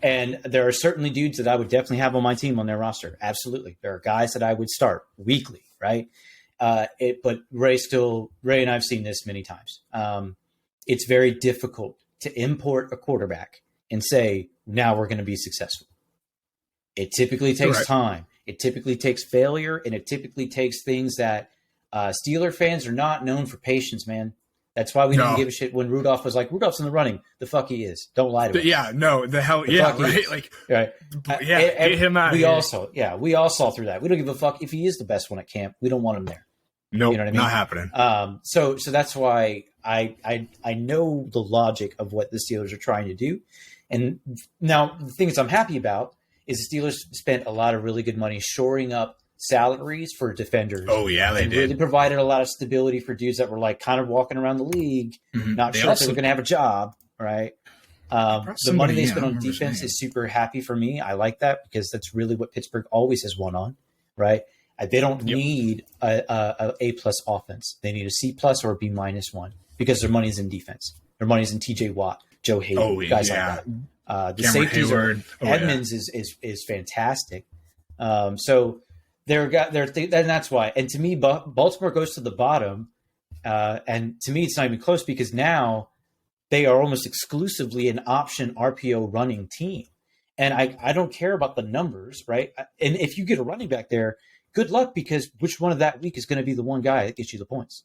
Speaker 2: And there are certainly dudes that I would definitely have on my team on their roster. Absolutely. There are guys that I would start weekly, right? But Ray and I've seen this many times. It's very difficult to import a quarterback and say, now we're going to be successful. It typically takes
Speaker 1: Correct.
Speaker 2: time. It typically takes failure, and it typically takes things that Steeler fans are not known for patience, man. That's why we didn't give a shit when Rudolph was like, Rudolph's in the running. The fuck he is. Don't lie to him.
Speaker 1: Yeah, no, the hell,
Speaker 2: fuck he
Speaker 1: right?
Speaker 2: is.
Speaker 1: Like,
Speaker 2: Right.
Speaker 1: get him out.
Speaker 2: We all saw through that. We don't give a fuck if he is the best one at camp. We don't want him there.
Speaker 1: Nope,
Speaker 2: you know what I mean?
Speaker 1: Not happening.
Speaker 2: So that's why I know the logic of what the Steelers are trying to do. And now the things I'm happy about is the Steelers spent a lot of really good money shoring up salaries for defenders.
Speaker 1: Oh yeah, they did.
Speaker 2: Really provided a lot of stability for dudes that were like kind of walking around the league, not sure if they were going to have a job, right? The money they spent on defense is super happy for me. I like that because that's really what Pittsburgh always has won on, right? They don't need a plus offense. They need a C plus or a B minus one because their money's in defense. Their money's in TJ Watt, Joe Hayden, guys like that. The safeties
Speaker 1: Hayward.
Speaker 2: Edmonds is fantastic. So and that's why. And to me, Baltimore goes to the bottom. And to me, it's not even close because now they are almost exclusively an option RPO running team. And I don't care about the numbers, right? And if you get a running back there, good luck because which one of that week is going to be the one guy that gets you the points?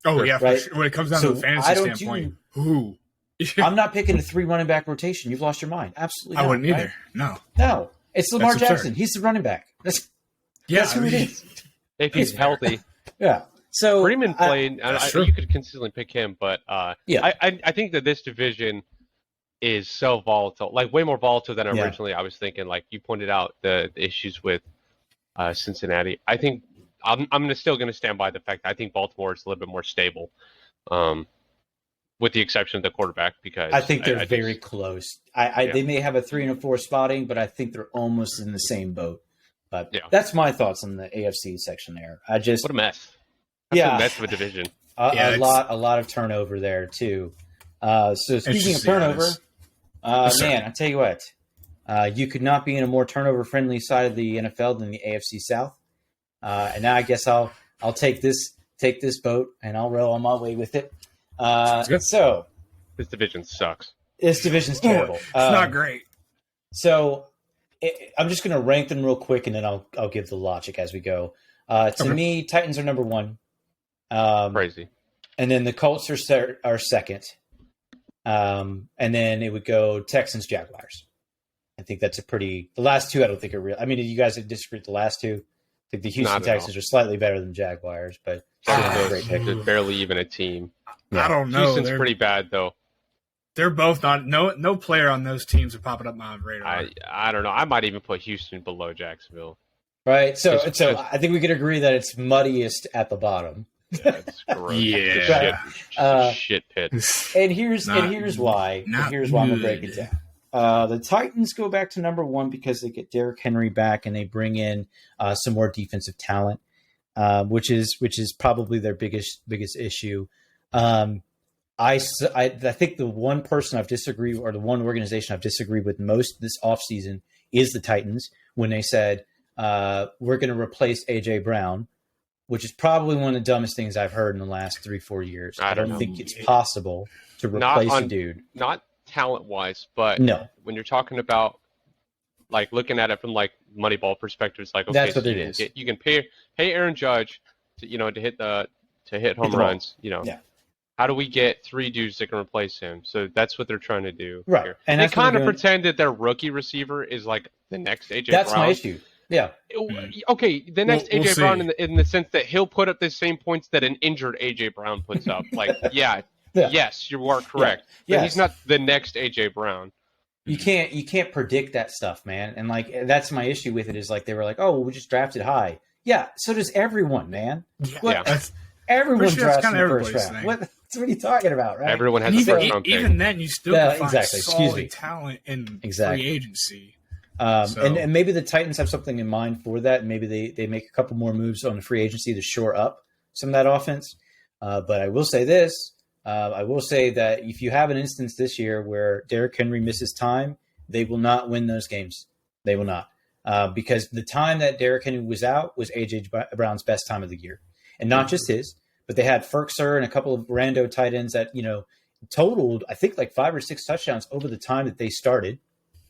Speaker 1: Oh, yeah.
Speaker 2: Right?
Speaker 1: For sure. When it comes down to the fantasy standpoint, who?
Speaker 2: I'm not picking a 3 running back rotation. You've lost your mind. Absolutely not.
Speaker 1: I wouldn't either.
Speaker 2: Right? No. It's Lamar Jackson. He's the running back. That's who it is.
Speaker 3: If he's healthy.
Speaker 2: Yeah. So
Speaker 3: Freeman played, and you could consistently pick him, but I think that this division is so volatile, like way more volatile than originally I was thinking. Like you pointed out the issues with Cincinnati. I think I'm still going to stand by the fact that I think Baltimore is a little bit more stable, with the exception of the quarterback, because
Speaker 2: I think they're very close. They may have a 3 and a 4 spotting, but I think they're almost in the same boat. But that's my thoughts on the AFC section there. What
Speaker 3: a mess. That's a mess of a division.
Speaker 2: A lot of turnover there too. So speaking of turnover, man, I tell you what, you could not be in a more turnover-friendly side of the NFL than the AFC South. And now I guess I'll take this boat and I'll row on my way with it. So
Speaker 3: this division sucks.
Speaker 2: This division's terrible.
Speaker 1: It's not great.
Speaker 2: So I'm just going to rank them real quick, and then I'll give the logic as we go. To me, Titans are number 1.
Speaker 3: Crazy. And
Speaker 2: then the Colts are second. And then it would go Texans, Jaguars. I think that's the last two I don't think are real. I mean, you guys disagree with the last two? I think the Houston Texans are slightly better than Jaguars, but
Speaker 3: great pick. They're barely even a team.
Speaker 1: Yeah. I don't know.
Speaker 3: Houston's pretty bad, though.
Speaker 1: They're both not. No player on those teams are popping up my radar.
Speaker 3: I don't know. I might even put Houston below Jacksonville.
Speaker 2: Right. So I think we could agree that it's muddiest at the bottom.
Speaker 3: Yeah, it's gross. Shit pit.
Speaker 2: And here's why. Here's why I'm gonna break it down. The Titans go back to number 1 because they get Derrick Henry back and they bring in some more defensive talent, which is probably their biggest issue. I think the one person I've disagreed, or the one organization I've disagreed with most this offseason is the Titans when they said we're going to replace A.J. Brown, which is probably one of the dumbest things I've heard in the last 3-4 years. I don't think it's possible to replace a dude.
Speaker 3: Not talent-wise, but when you're talking about like looking at it from like Moneyball perspective, it's like, okay,
Speaker 2: that's what it is.
Speaker 3: You can pay Aaron Judge to hit home runs. How do we get 3 dudes that can replace him? So that's what they're trying to do.
Speaker 2: Right.
Speaker 3: Here.
Speaker 2: And
Speaker 3: they kind of pretend that their rookie receiver is like the next AJ Brown.
Speaker 2: That's my issue. Yeah.
Speaker 3: Okay, the next AJ Brown in the sense that he'll put up the same points that an injured AJ Brown puts up. Like, yes, you are correct. Yeah. But he's not the next AJ Brown.
Speaker 2: You can't predict that stuff, man. And like that's my issue with it is like they were like, oh, well, we just drafted high. Yeah, so does everyone, man. Everyone drafts in the first round. What are you talking about, right?
Speaker 3: Everyone has a first round pick.
Speaker 1: Even then, you still can find solid talent in free agency.
Speaker 2: And maybe the Titans have something in mind for that. Maybe they make a couple more moves on the free agency to shore up some of that offense. But I will say this. I will say that if you have an instance this year where Derrick Henry misses time, they will not win those games. They will not. Because the time that Derrick Henry was out was A.J. Brown's best time of the year. And not just his, but they had Ferkser and a couple of rando tight ends that, totaled, I think, like 5 or 6 touchdowns over the time that they started,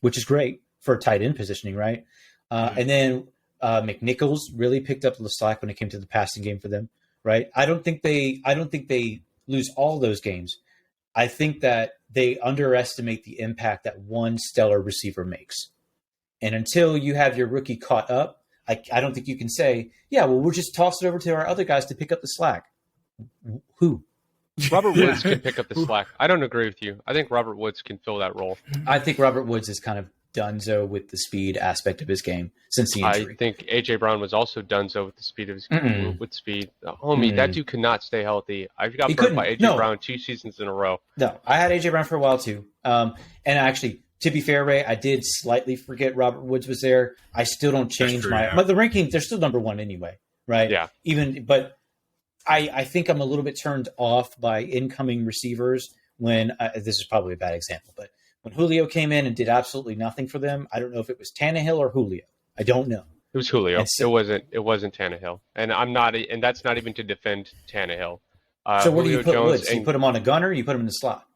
Speaker 2: which is great. for tight end positioning, right? And then McNichols really picked up the slack when it came to the passing game for them, right? I don't think they lose all those games. I think that they underestimate the impact that one stellar receiver makes. And until you have your rookie caught up, I don't think you can say, yeah, well, we'll just toss it over to our other guys to pick up the slack. Who?
Speaker 3: Robert Woods can pick up the slack. I don't agree with you. I think Robert Woods can fill that role.
Speaker 2: I think Robert Woods is kind of donezo with the speed aspect of his game since the injury.
Speaker 3: I think A.J. Brown was also donezo with the speed of his with speed. Homie, that dude could not stay healthy. I got burned by A.J. Brown 2 seasons in a row.
Speaker 2: No, I had A.J. Brown for a while too. And actually, to be fair, Ray, I did slightly forget Robert Woods was there. I still don't change but the ranking, they're still number one anyway, right?
Speaker 3: Yeah.
Speaker 2: But I think I'm a little bit turned off by incoming receivers when this is probably a bad example, but when Julio came in and did absolutely nothing for them, I don't know if it was Tannehill or Julio. I don't know.
Speaker 3: It was Julio. It wasn't Tannehill, and that's not even to defend Tannehill.
Speaker 2: So where do you put Woods? You put him on a gunner, or you put him in the slot?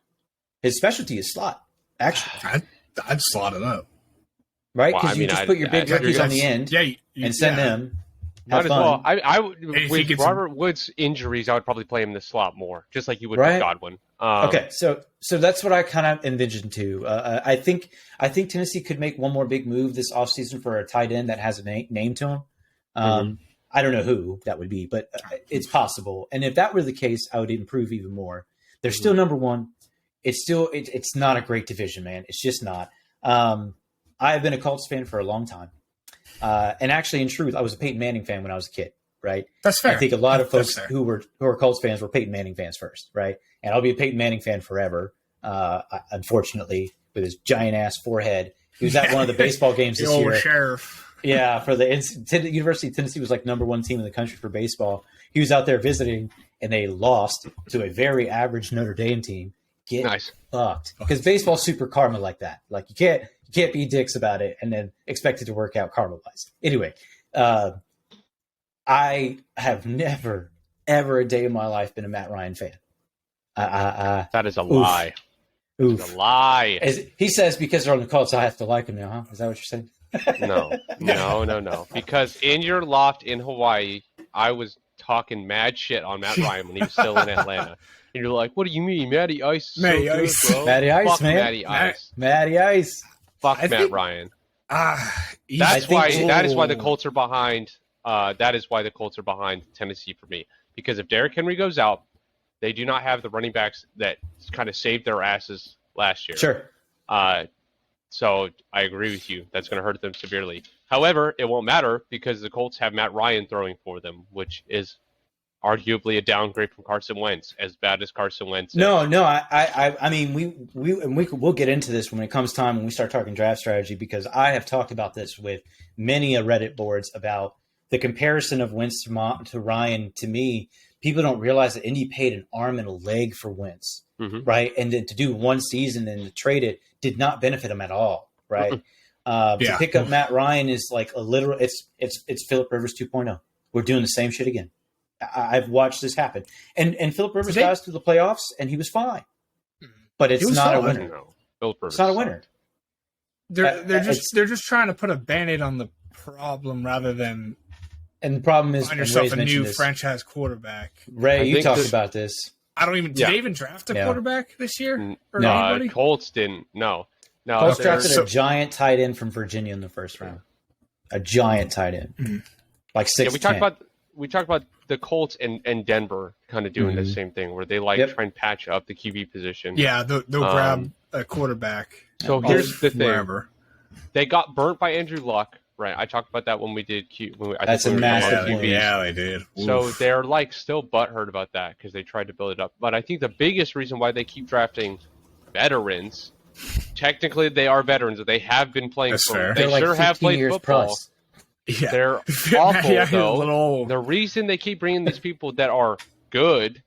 Speaker 2: His specialty is slot. Actually,
Speaker 1: I'd slot it up,
Speaker 2: right? Because you just put your big rookies on the end, and send them.
Speaker 3: Might as well. I would with Robert Woods' injuries, I would probably play him in the slot more, just like you would with Godwin.
Speaker 2: Okay, so that's what I kind of envisioned too. I think Tennessee could make one more big move this offseason for a tight end that has a name to him. I don't know who that would be, but it's possible. And if that were the case, I would improve even more. They're still number one. It's not a great division, man. It's just not. I have been a Colts fan for a long time. And actually, in truth, I was a Peyton Manning fan when I was a kid, right?
Speaker 1: That's fair.
Speaker 2: I think a lot of folks who are Colts fans were Peyton Manning fans first, right? And I'll be a Peyton Manning fan forever. Unfortunately, with his giant ass forehead, he was at one of the baseball games this year.
Speaker 1: Sheriff.
Speaker 2: Yeah, for the University of Tennessee was like number one team in the country for baseball. He was out there visiting, and they lost to a very average Notre Dame team. Get fucked, because baseball's super karma like that. Like you can't be dicks about it and then expect it to work out karma wise. Anyway, I have never ever a day in my life been a Matt Ryan fan.
Speaker 3: That is a lie.
Speaker 2: It's
Speaker 3: a lie.
Speaker 2: He says because they're on the Colts, I have to like him now, huh? Is that what you're saying?
Speaker 3: No. Because in your loft in Hawaii, I was talking mad shit on Matt Ryan when he was still in Atlanta. And you're like, what do you mean? Matty Ice is
Speaker 1: Matty
Speaker 3: so
Speaker 1: Ice.
Speaker 3: good, bro.
Speaker 2: Matty Ice,
Speaker 3: Fuck
Speaker 2: man.
Speaker 3: Matty Ice.
Speaker 2: Matty Ice.
Speaker 3: Fuck Matt Ryan.
Speaker 1: That
Speaker 3: is why the Colts are behind. That is why the Colts are behind Tennessee for me. Because if Derrick Henry goes out, they do not have the running backs that kind of saved their asses last year.
Speaker 2: Sure.
Speaker 3: So I agree with you. That's going to hurt them severely. However, it won't matter because the Colts have Matt Ryan throwing for them, which is arguably a downgrade from Carson Wentz, as bad as Carson Wentz is.
Speaker 2: No. I mean, we'll get into this when it comes time when we start talking draft strategy, because I have talked about this with many Reddit boards about the comparison of Wentz to Ryan. To me, people don't realize that Indy paid an arm and a leg for Wentz, right? And then to do one season and to trade it did not benefit him at all, right? To pick up Matt Ryan is like a literal. It's Phillip Rivers 2.0. We're doing the same shit again. I've watched this happen, and Phillip Rivers got us to the playoffs, and he was fine. But it's not a winner.
Speaker 3: No.
Speaker 2: It's not a winner.
Speaker 1: They're just trying to put a Band-Aid on the problem rather than.
Speaker 2: And the problem is,
Speaker 1: find yourself a new franchise quarterback.
Speaker 2: Ray, you talked about this.
Speaker 1: I don't even. Did they even draft a quarterback this year?
Speaker 3: No, Colts didn't. No.
Speaker 2: Colts drafted a giant tight end from Virginia in the first round. A giant tight end, like 6.
Speaker 3: Yeah, we talked about the Colts and Denver kind of doing the same thing, where they try and patch up the QB position.
Speaker 1: Yeah, they'll grab a quarterback.
Speaker 3: So here's the thing:
Speaker 1: wherever.
Speaker 3: They got burnt by Andrew Luck. Right, I talked about that when we did
Speaker 2: That's a massive
Speaker 1: point. Yeah, they did.
Speaker 3: So they're still butthurt about that because they tried to build it up. But I think the biggest reason why they keep drafting veterans, technically they are veterans, they have been playing football. They sure have played football.
Speaker 2: Plus.
Speaker 1: Yeah.
Speaker 3: They're awful though. The reason they keep bringing these people that are good,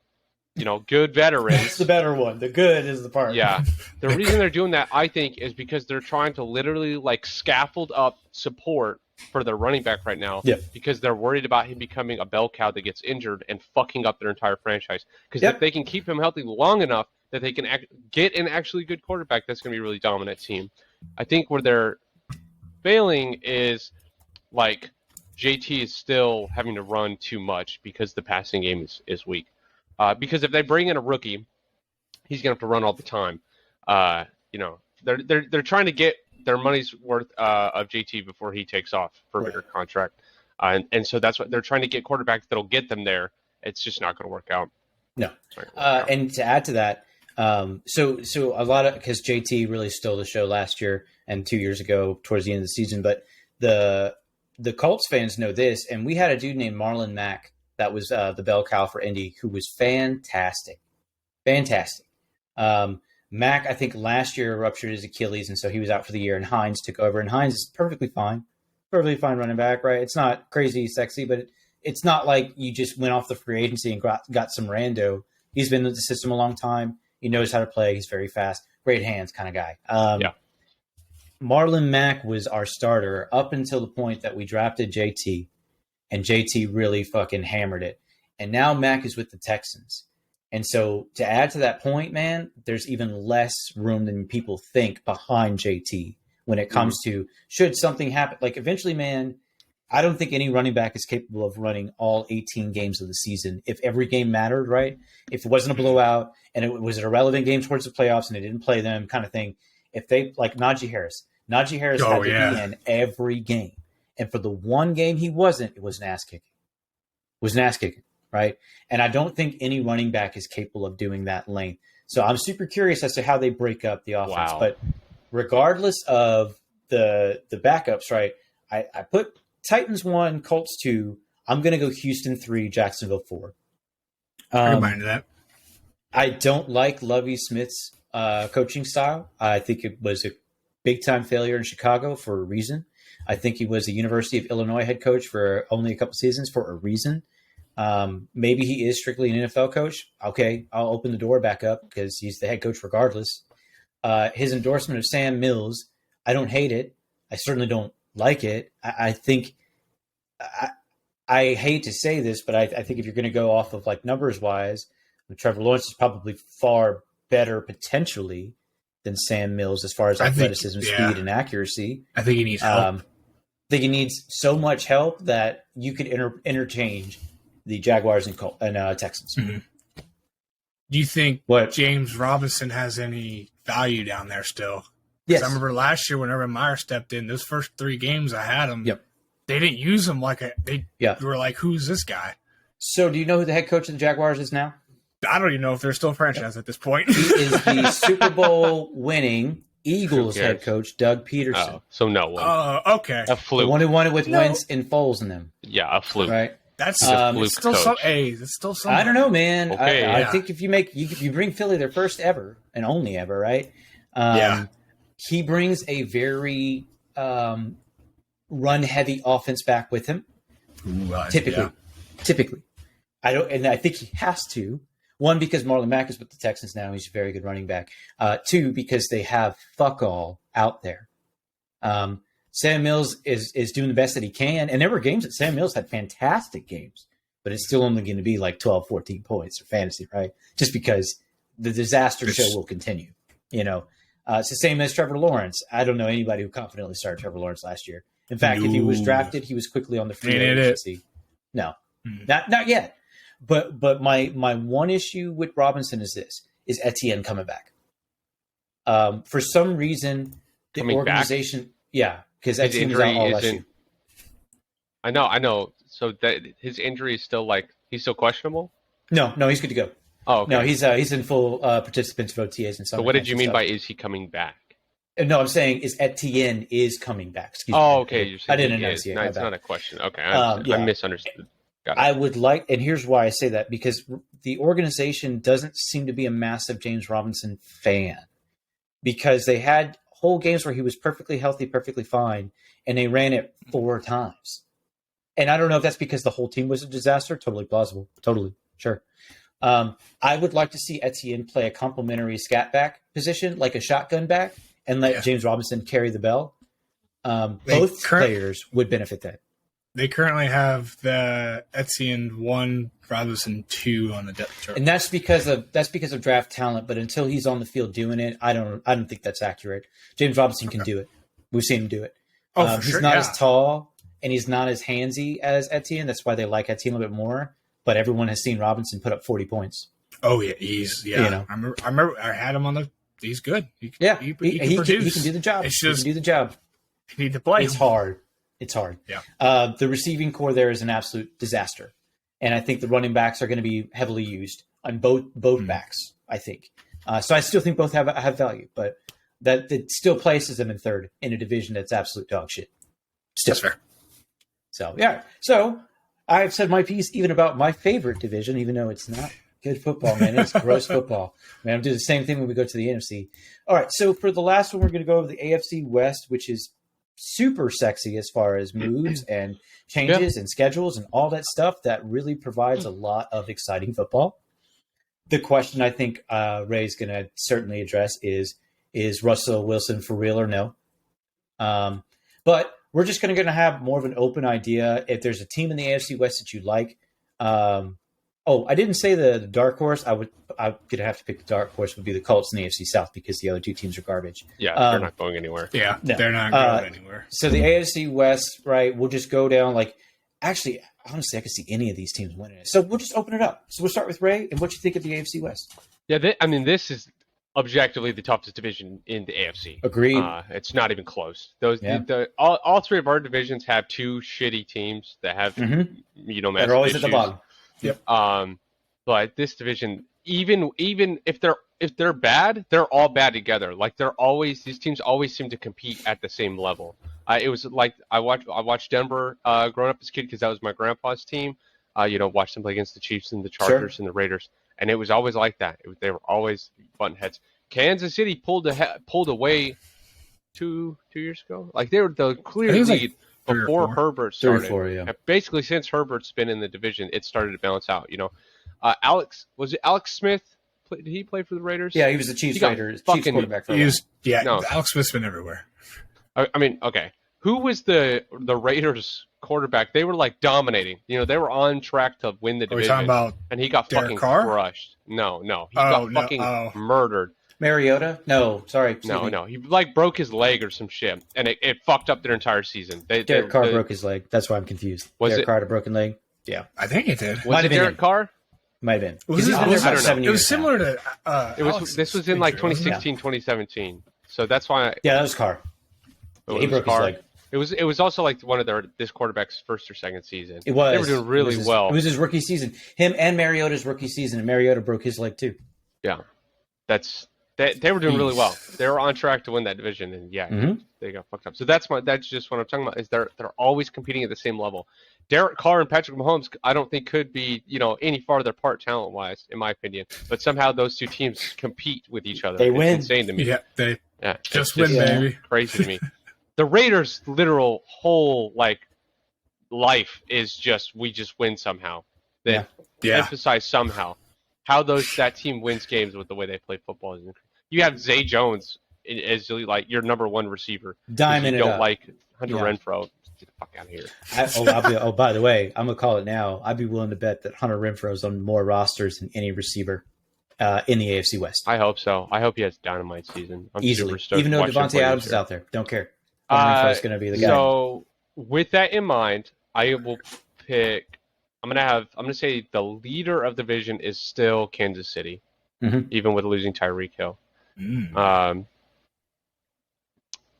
Speaker 3: good veterans.
Speaker 2: That's the better one. The good is the part.
Speaker 3: Yeah. The reason they're doing that, I think, is because they're trying to literally scaffold up support for their running back right now.
Speaker 2: Yeah.
Speaker 3: Because they're worried about him becoming a bell cow that gets injured and fucking up their entire franchise. Because if they can keep him healthy long enough that they can get an actually good quarterback, that's going to be a really dominant team. I think where failing is like JT is still having to run too much because the passing game is weak. Because if they bring in a rookie, he's gonna have to run all the time. They're trying to get their money's worth of JT before he takes off for a bigger contract, and so that's what they're trying to get quarterbacks that'll get them there. It's just not going to work out.
Speaker 2: No, and to add to that, so a lot of because JT really stole the show last year and 2 years ago towards the end of the season, but the Colts fans know this, and we had a dude named Marlon Mack that was the bell cow for Indy who was fantastic. Mack, I think last year ruptured his Achilles, and so he was out for the year, and Hines took over, and Hines is perfectly fine running back, right? It's not crazy sexy, but it's not like you just went off the free agency and got some rando. He's been in the system a long time. He knows how to play. He's very fast, great hands kind of guy. Marlon Mack was our starter up until the point that we drafted JT, and JT really fucking hammered it. And now Mack is with the Texans. And so to add to that point, man, there's even less room than people think behind JT when it comes to should something happen. Like eventually, man, I don't think any running back is capable of running all 18 games of the season. If every game mattered, right? If it wasn't a blowout and it was an irrelevant game towards the playoffs and they didn't play them kind of thing. If they like Najee Harris had to be in every game. And for the one game he wasn't, it was an ass kicking. Right. And I don't think any running back is capable of doing that length. So I'm super curious as to how they break up the offense. Wow. But regardless of the backups, right, I put Titans 1, Colts 2. I'm going to go Houston 3, Jacksonville 4.
Speaker 1: Remind that.
Speaker 2: I don't like Lovie Smith's coaching style. I think it was a big-time failure in Chicago for a reason. I think he was a University of Illinois head coach for only a couple seasons for a reason. Maybe he is strictly an NFL coach. Okay, I'll open the door back up because he's the head coach regardless. His endorsement of Sam Mills, I don't hate it. I certainly don't like it. I think I hate to say this, but I think if you're going to go off of like numbers wise, Trevor Lawrence is probably far better potentially than Sam Mills as far as athleticism, speed, and accuracy.
Speaker 1: I think he needs help.
Speaker 2: I think he needs so much help that you could interchange the Jaguars and Texans.
Speaker 1: Mm-hmm. Do you think James Robinson has any value down there still?
Speaker 2: Yes.
Speaker 1: I remember last year whenever Meyer stepped in, those first 3 games I had him, they didn't use him they were like, who's this guy?
Speaker 2: So do you know who the head coach of the Jaguars is now?
Speaker 1: I don't even know if they're still franchise at this point.
Speaker 2: He is the Super Bowl winning Eagles head coach, Doug Peterson.
Speaker 3: Oh, so no one.
Speaker 1: Okay.
Speaker 3: A fluke.
Speaker 2: The one who won it with Wentz and Foles in them.
Speaker 3: Yeah, a fluke.
Speaker 2: Right.
Speaker 1: That's it's still some. It's still some.
Speaker 2: I don't know, man.
Speaker 3: Okay,
Speaker 2: I think if you bring Philly their first ever and only ever, right? He brings a very run heavy offense back with him. Typically, I think he has to. 1, because Marlon Mack is with the Texans now. He's a very good running back. 2, because they have fuck all out there. Sam Mills is doing the best that he can. And there were games that Sam Mills had fantastic games, but it's still only going to be like 12, 14 points for fantasy, right? Just because the disaster show will continue. It's the same as Trevor Lawrence. I don't know anybody who confidently started Trevor Lawrence last year. In fact, if he was drafted, he was quickly on the free agency. No, not yet. But my one issue with Robinson is Etienne coming back. For some reason, the organization, because Etienne was out all last year.
Speaker 3: I know. So that his injury is still he's still questionable.
Speaker 2: No, he's good to go.
Speaker 3: Oh, okay.
Speaker 2: No, he's in full participants of OTAs and stuff.
Speaker 3: So what did you mean by is he coming back?
Speaker 2: No, I'm saying Etienne is coming back. Excuse me.
Speaker 3: Okay. You're saying
Speaker 2: I didn't enunciate.
Speaker 3: No, it's not a question. Okay, I misunderstood.
Speaker 2: I would like, and here's why I say that, because the organization doesn't seem to be a massive James Robinson fan, because they had whole games where he was perfectly healthy, perfectly fine, and they ran it 4 times. And I don't know if that's because the whole team was a disaster. Totally plausible. Totally. Sure. I would like to see Etienne play a complementary scat back position, like a shotgun back, and let James Robinson carry the bell. Both players would benefit that.
Speaker 1: They currently have the Etienne 1, Robinson 2 on the depth chart,
Speaker 2: and that's because of draft talent. But until he's on the field doing it, I don't think that's accurate. James Robinson can do it. We've seen him do it.
Speaker 1: Oh, for
Speaker 2: He's
Speaker 1: sure.
Speaker 2: not
Speaker 1: Yeah.
Speaker 2: as tall and he's not as handsy as Etienne. That's why they like Etienne a little bit more. But everyone has seen Robinson put up 40 points.
Speaker 1: Oh yeah, yeah.
Speaker 2: You know.
Speaker 1: I remember I had him on the. He's good. He
Speaker 2: Yeah,
Speaker 1: can
Speaker 2: he
Speaker 1: produce.
Speaker 2: can do the job.
Speaker 1: It's
Speaker 2: He
Speaker 1: just
Speaker 2: can do the job.
Speaker 1: you need to play.
Speaker 2: It's hard. It's hard.
Speaker 1: Yeah.
Speaker 2: The receiving core there is an absolute disaster, and I think the running backs are going to be heavily used on both backs. I think. So I still think both have value, but that it still places them in third in a division that's absolute dog shit. Still.
Speaker 1: That's fair.
Speaker 2: So yeah. So I've said my piece even about my favorite division, even though it's not good football, man. It's gross football. Man, I'm doing the same thing when we go to the NFC. All right. So for the last one, we're going to go over the AFC West, which is super sexy as far as moves and changes and schedules and all that stuff that really provides a lot of exciting football. The question I think Ray's going to certainly address is Russell Wilson for real or no? But we're just going to have more of an open idea. If there's a team in the AFC West that you like, I didn't say the dark horse. I'm gonna have to pick the dark horse would be the Colts in the AFC South because the other two teams are garbage.
Speaker 3: Yeah, they're not going anywhere.
Speaker 1: Yeah,
Speaker 2: no.
Speaker 1: they're not going anywhere.
Speaker 2: So the AFC West, right? We'll just go down. Actually, honestly, I could see any of these teams winning it. So we'll just open it up. So we'll start with Ray and what you think of the AFC West.
Speaker 3: Yeah, this is objectively the toughest division in the AFC.
Speaker 2: Agreed.
Speaker 3: It's not even close. All three of our divisions have two shitty teams that have massive
Speaker 2: They're always
Speaker 3: issues.
Speaker 2: at the bottom.
Speaker 1: Yep.
Speaker 3: But this division, even if they're bad, they're all bad together. Like these teams always seem to compete at the same level. It was like I watched Denver growing up as a kid because that was my grandpa's team. Watched them play against the Chiefs and the Chargers and the Raiders, and it was always like that. They were always button heads. Kansas City pulled away 2 years ago. Like they were the clear lead before Herbert started.
Speaker 2: 3 or 4, yeah.
Speaker 3: And basically, since Herbert's been in the division, it started to balance out. Alex Smith? Did he play for the Raiders?
Speaker 2: Yeah, he was the Chiefs quarterback for a while.
Speaker 1: Alex Smith's been everywhere.
Speaker 3: I mean, okay. Who was the Raiders quarterback? They were like dominating. They were on track to win the division.
Speaker 1: Are we talking about
Speaker 3: and he got
Speaker 1: Derek
Speaker 3: fucking
Speaker 1: Carr?
Speaker 3: crushed. No. He got fucking murdered.
Speaker 2: Mariota? No, sorry.
Speaker 3: No. He broke his leg or some shit, and it fucked up their entire season.
Speaker 2: Derek Carr broke his leg. That's why I'm confused. Derek Carr had a broken leg? Yeah.
Speaker 1: I think it did.
Speaker 3: Was it Derek Carr?
Speaker 2: Might have been.
Speaker 1: It was similar to
Speaker 3: This was in like 2016, 2017. So that's why.
Speaker 2: Yeah, that was Carr. He broke his leg.
Speaker 3: It was also like one of this quarterback's first or second season.
Speaker 2: It was.
Speaker 3: They were doing really well.
Speaker 2: It was his rookie season. Him and Mariota's rookie season, and Mariota broke his leg too.
Speaker 3: Yeah, they were doing really well. They were on track to win that division, and they got fucked up. So that's just what I'm talking about. Is they're always competing at the same level. Derek Carr and Patrick Mahomes, I don't think could be any farther apart talent wise, in my opinion. But somehow those two teams compete with each other.
Speaker 2: They win.
Speaker 3: It's insane to me.
Speaker 1: Yeah, just win, baby.
Speaker 3: Crazy to me. The Raiders' literal whole life is we just win somehow. They emphasize somehow how that team wins games with the way they play football. You have Zay Jones as your number one receiver.
Speaker 2: Diamond.
Speaker 3: You don't like Hunter Renfrow. Get the fuck out of here.
Speaker 2: By the way, I'm gonna call it now. I'd be willing to bet that Hunter Renfrow's on more rosters than any receiver in the AFC West.
Speaker 3: I hope so. I hope he has dynamite season. I'm
Speaker 2: easily, even though Devontae Adams is out there. Don't care. Renfrow's going to be the guy.
Speaker 3: So, with that in mind, I will pick. I'm going to say the leader of the division is still Kansas City, even with losing Tyreek Hill.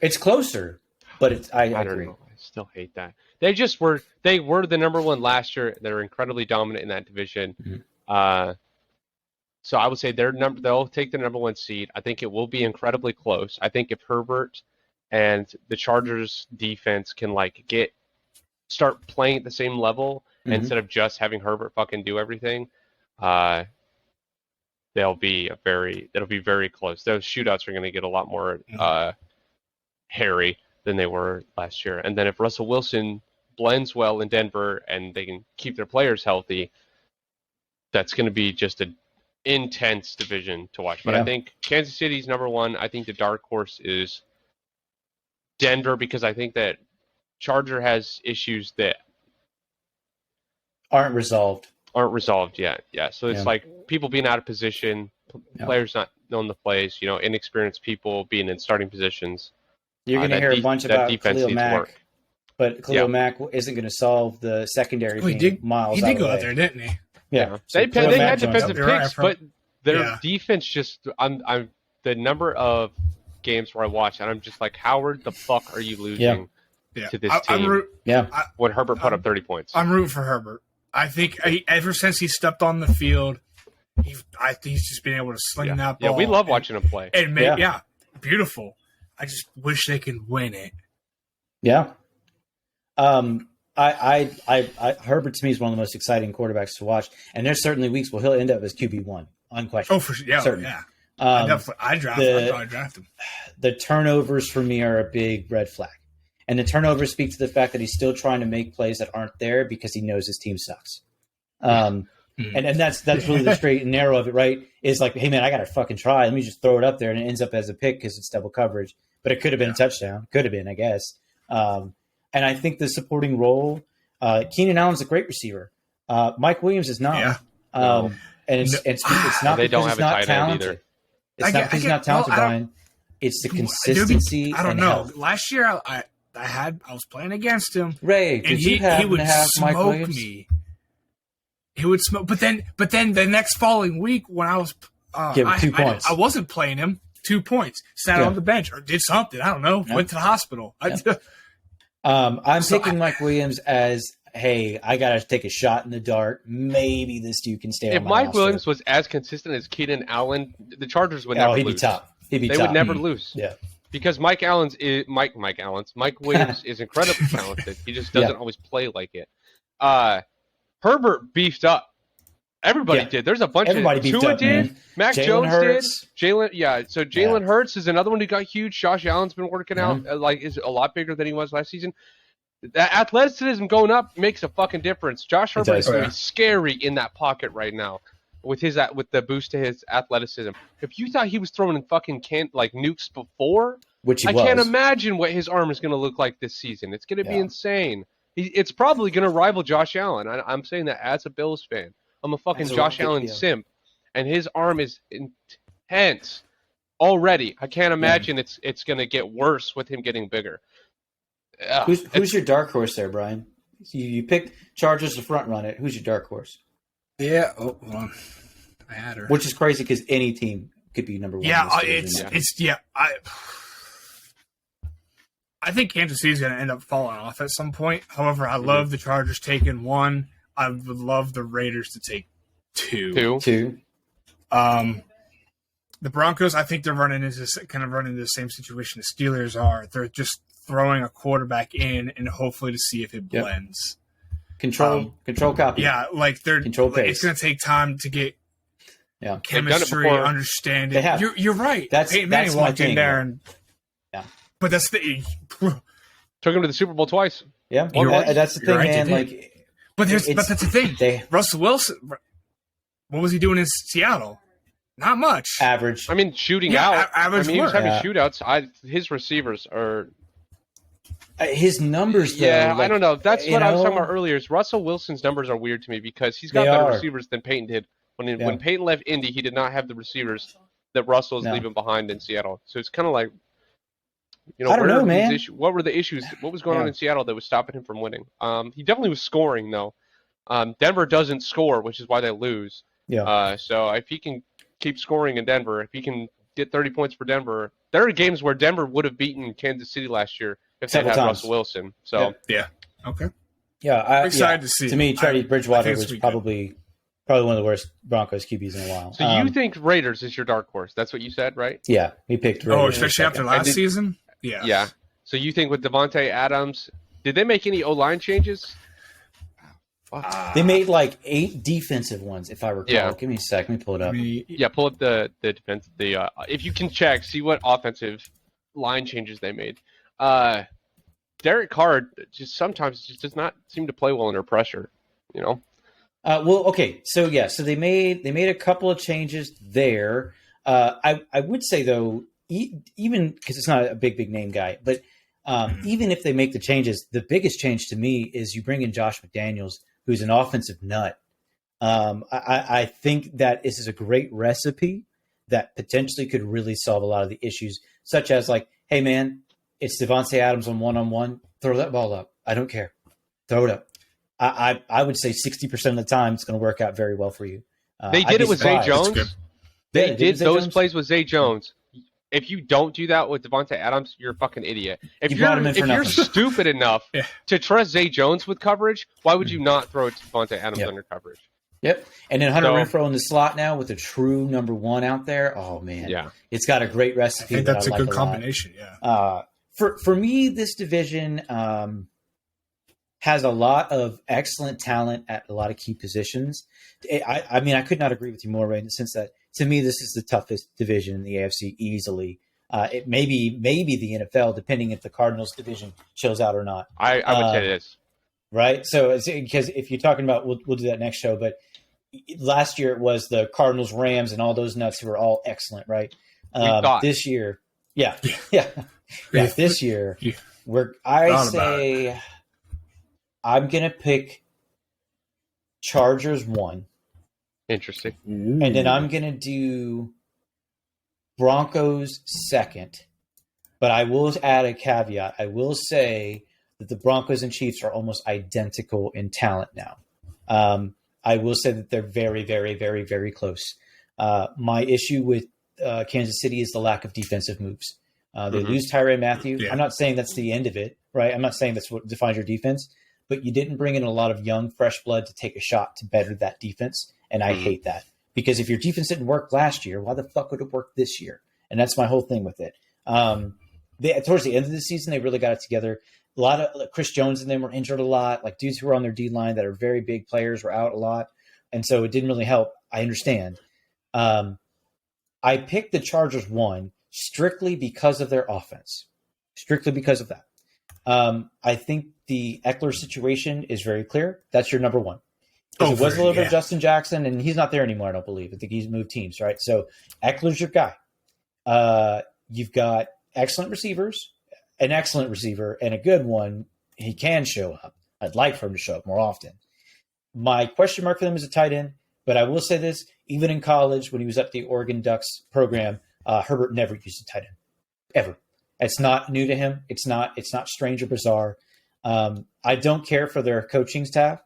Speaker 2: It's closer, but I agree.
Speaker 3: Know. I still hate that. They were the number one last year. They're incredibly dominant in that division. So I would say they'll take the number one seed. I think it will be incredibly close. I think if Herbert and the Chargers defense can start playing at the same level instead of just having Herbert fucking do everything, it'll be very close. Those shootouts are going to get a lot more hairy than they were last year. And then if Russell Wilson blends well in Denver and they can keep their players healthy, that's going to be just an intense division to watch. But I think Kansas City's number one. I think the dark horse is Denver because I think that Charger has issues that
Speaker 2: aren't resolved
Speaker 3: yet. Yeah. So it's like people being out of position, players not knowing the plays, inexperienced people being in starting positions.
Speaker 2: You're going to hear a bunch
Speaker 3: that
Speaker 2: about
Speaker 3: defense
Speaker 2: Khalil
Speaker 3: needs
Speaker 2: Mack,
Speaker 3: work.
Speaker 2: but Khalil Mack isn't going to solve the secondary being miles
Speaker 1: He
Speaker 2: out
Speaker 1: did
Speaker 2: of
Speaker 1: go
Speaker 2: the
Speaker 1: out
Speaker 2: way.
Speaker 1: there, didn't he?
Speaker 2: Yeah.
Speaker 3: They
Speaker 2: Khalil Mack
Speaker 3: had
Speaker 2: joins
Speaker 3: defensive
Speaker 2: up.
Speaker 3: picks, but their defense just I'm the number of games where I watch and I'm just like, Howard, the fuck are you losing to this team? When Herbert put up 30 points.
Speaker 1: I'm rooting for Herbert. I think ever since he stepped on the field, I think he's just been able to sling that ball.
Speaker 3: Yeah, we love watching him play.
Speaker 1: And beautiful. I just wish they could win it.
Speaker 2: Yeah. Herbert to me is one of the most exciting quarterbacks to watch, and there's certainly weeks where he'll end up as QB1, unquestionably.
Speaker 1: Oh, for sure. Yeah,
Speaker 2: certainly.
Speaker 1: I'd draft him.
Speaker 2: The turnovers for me are a big red flag, and the turnovers speak to the fact that he's still trying to make plays that aren't there because he knows his team sucks. And that's really the straight and narrow of it, right? Is like, hey man, I got to fucking try. Let me just throw it up there, and it ends up as a pick because it's double coverage. But it could have been a touchdown. Could have been, I guess. And I think the supporting role, Keenan Allen's a great receiver. Mike Williams is not.
Speaker 1: Yeah.
Speaker 2: And it's not
Speaker 3: they
Speaker 2: because
Speaker 3: don't
Speaker 2: he's
Speaker 3: have a
Speaker 2: not
Speaker 3: tight end
Speaker 2: talented.
Speaker 3: either.
Speaker 2: It's not because he's not talented, Brian. It's the consistency.
Speaker 1: I don't
Speaker 2: and
Speaker 1: know.
Speaker 2: health.
Speaker 1: Last year, I was playing against him.
Speaker 2: Ray,
Speaker 1: and
Speaker 2: he would
Speaker 1: have
Speaker 2: Mike
Speaker 1: smoke
Speaker 2: Williams?
Speaker 1: me. He would smoke, but then the next following week when I was
Speaker 2: Give him 2 points.
Speaker 1: I wasn't playing him. 2 points. Sat on the bench or did something. I don't know.
Speaker 2: Yeah.
Speaker 1: Went to the hospital.
Speaker 2: Yeah. I'm picking Mike Williams as, hey, I got to take a shot in the dark. Maybe this dude can stay on my
Speaker 3: Mike
Speaker 2: roster.
Speaker 3: Williams was as consistent as Keenan Allen, the Chargers would never lose.
Speaker 2: He'd be top.
Speaker 3: They would never lose.
Speaker 2: Yeah.
Speaker 3: Because Mike Williams is incredibly talented. He just doesn't always play like it. Herbert beefed up. Everybody did. There's a bunch
Speaker 2: Everybody
Speaker 3: of
Speaker 2: beefed
Speaker 3: Tua
Speaker 2: up,
Speaker 3: did.
Speaker 2: man.
Speaker 3: Mac
Speaker 2: Jalen
Speaker 3: Jones
Speaker 2: Hurts.
Speaker 3: did. Jalen Hurts is another one who got huge. Josh Allen's been working out. Is a lot bigger than he was last season. That athleticism going up makes a fucking difference. Josh Herbert is going to be scary in that pocket right now with the boost to his athleticism. If you thought he was throwing in fucking nukes before,
Speaker 2: which
Speaker 3: I can't imagine what his arm is going to look like this season. It's going to be insane. It's probably going to rival Josh Allen. I'm saying that as a Bills fan. I'm a fucking Josh Allen simp, and his arm is intense already. I can't imagine it's going to get worse with him getting bigger.
Speaker 2: Who's your dark horse there, Brian? You picked Chargers to front run it. Who's your dark horse?
Speaker 1: Yeah. Oh, hold on. I had her.
Speaker 2: Which is crazy because any team could be number one.
Speaker 1: Yeah, I think Kansas City is going to end up falling off at some point. However, I love the Chargers taking one. I would love the Raiders to take two. The Broncos, I think they're running into the same situation the Steelers are. They're just throwing a quarterback in and hopefully to see if it blends.
Speaker 2: Control copy.
Speaker 1: Yeah,
Speaker 2: control pace.
Speaker 1: It's going to take time to get chemistry, understanding. You're right. Peyton Manning walked in there and but that's
Speaker 3: took him to the Super Bowl twice.
Speaker 2: Yeah, that's the thing, man.
Speaker 1: But that's the thing. Russell Wilson, what was he doing in Seattle? Not much.
Speaker 2: Average.
Speaker 3: I mean, shooting out.
Speaker 1: Average.
Speaker 3: He was having shootouts. His receivers are.
Speaker 2: His numbers, though.
Speaker 3: Yeah, I don't know. That's what I was talking about earlier. Is Russell Wilson's numbers are weird to me because he's got better receivers than Peyton did. When Peyton left Indy, he did not have the receivers that Russell is leaving behind in Seattle. So it's kind of like,
Speaker 2: I don't know, man.
Speaker 3: What were the issues? What was going on in Seattle that was stopping him from winning? He definitely was scoring though. Denver doesn't score, which is why they lose.
Speaker 2: Yeah.
Speaker 3: So if he can keep scoring in Denver, if he can get 30 points for Denver, there are games where Denver would have beaten Kansas City last year if they had Russell Wilson. So
Speaker 1: okay.
Speaker 2: Yeah, I'm
Speaker 1: excited to see.
Speaker 2: To me, Teddy Bridgewater was probably one of the worst Broncos QBs in a while.
Speaker 3: So you think Raiders is your dark horse? That's what you said, right?
Speaker 2: Yeah, he picked Raiders.
Speaker 1: Especially after last season. Yeah.
Speaker 3: Yeah. So you think with Devontae Adams, did they make any O-line changes?
Speaker 2: They made 8 defensive ones, if I recall. Yeah. Give me a sec. Let me pull it up.
Speaker 3: Pull up the defense. If you can check, see what offensive line changes they made. Derek Carr just sometimes does not seem to play well under pressure.
Speaker 2: Okay. So they made a couple of changes there. I would say though, even because it's not a big name guy, but even if they make the changes, the biggest change to me is you bring in Josh McDaniels, who's an offensive nut. I think that this is a great recipe that potentially could really solve a lot of the issues, such as hey man, it's Devontae Adams on one-on-one. Throw that ball up. I don't care. Throw it up. I would say 60% of the time it's going to work out very well for you.
Speaker 3: They did it with Zay Jones. They did those plays with Zay Jones. If you don't do that with Devontae Adams, you're a fucking idiot. If you're stupid enough to trust Zay Jones with coverage, why would you not throw it to Devontae Adams under coverage?
Speaker 2: Yep. And then Hunter Renfrow in the slot now with a true number one out there. Oh, man.
Speaker 3: Yeah.
Speaker 2: It's got a great recipe.
Speaker 1: I think that's a good combination,
Speaker 2: For me, this division has a lot of excellent talent at a lot of key positions. I mean, I could not agree with you more, Ray, in the sense that, to me, this is the toughest division in the AFC easily. It may be the NFL, depending if the Cardinals division shows out or not.
Speaker 3: I would say it is.
Speaker 2: Right? So, because if you're talking about, we'll do that next show, but last year it was the Cardinals, Rams, and all those nuts who were all excellent, right? This year, this year, I'm going to pick Chargers 1.
Speaker 3: Interesting.
Speaker 2: And then I'm going to do Broncos 2nd. But I will add a caveat. I will say that the Broncos and Chiefs are almost identical in talent now. I will say that they're very, very, very, very close. My issue with Kansas City is the lack of defensive moves. They lose Tyrann Mathieu. Yeah. I'm not saying that's the end of it, right? I'm not saying that's what defines your defense, but you didn't bring in a lot of young, fresh blood to take a shot to better that defense. And I hate that, because if your defense didn't work last year, why the fuck would it work this year? And that's my whole thing with it. Towards the end of the season, they really got it together. A lot of Chris Jones and them were injured a lot. Like, dudes who were on their D line that are very big players were out a lot. And so it didn't really help. I understand. I picked the Chargers 1 strictly because of their offense. Strictly because of that. I think the Eckler situation is very clear. That's your number 1. Because it was a little bit of Justin Jackson, and he's not there anymore, I don't believe. I think he's moved teams, right? So Eckler's your guy. You've got excellent receivers, an excellent receiver, and a good one. He can show up. I'd like for him to show up more often. My question mark for them is a tight end, but I will say this, even in college, when he was at the Oregon Ducks program, Herbert never used a tight end, ever. It's not new to him. It's not strange or bizarre. I don't care for their coaching staff.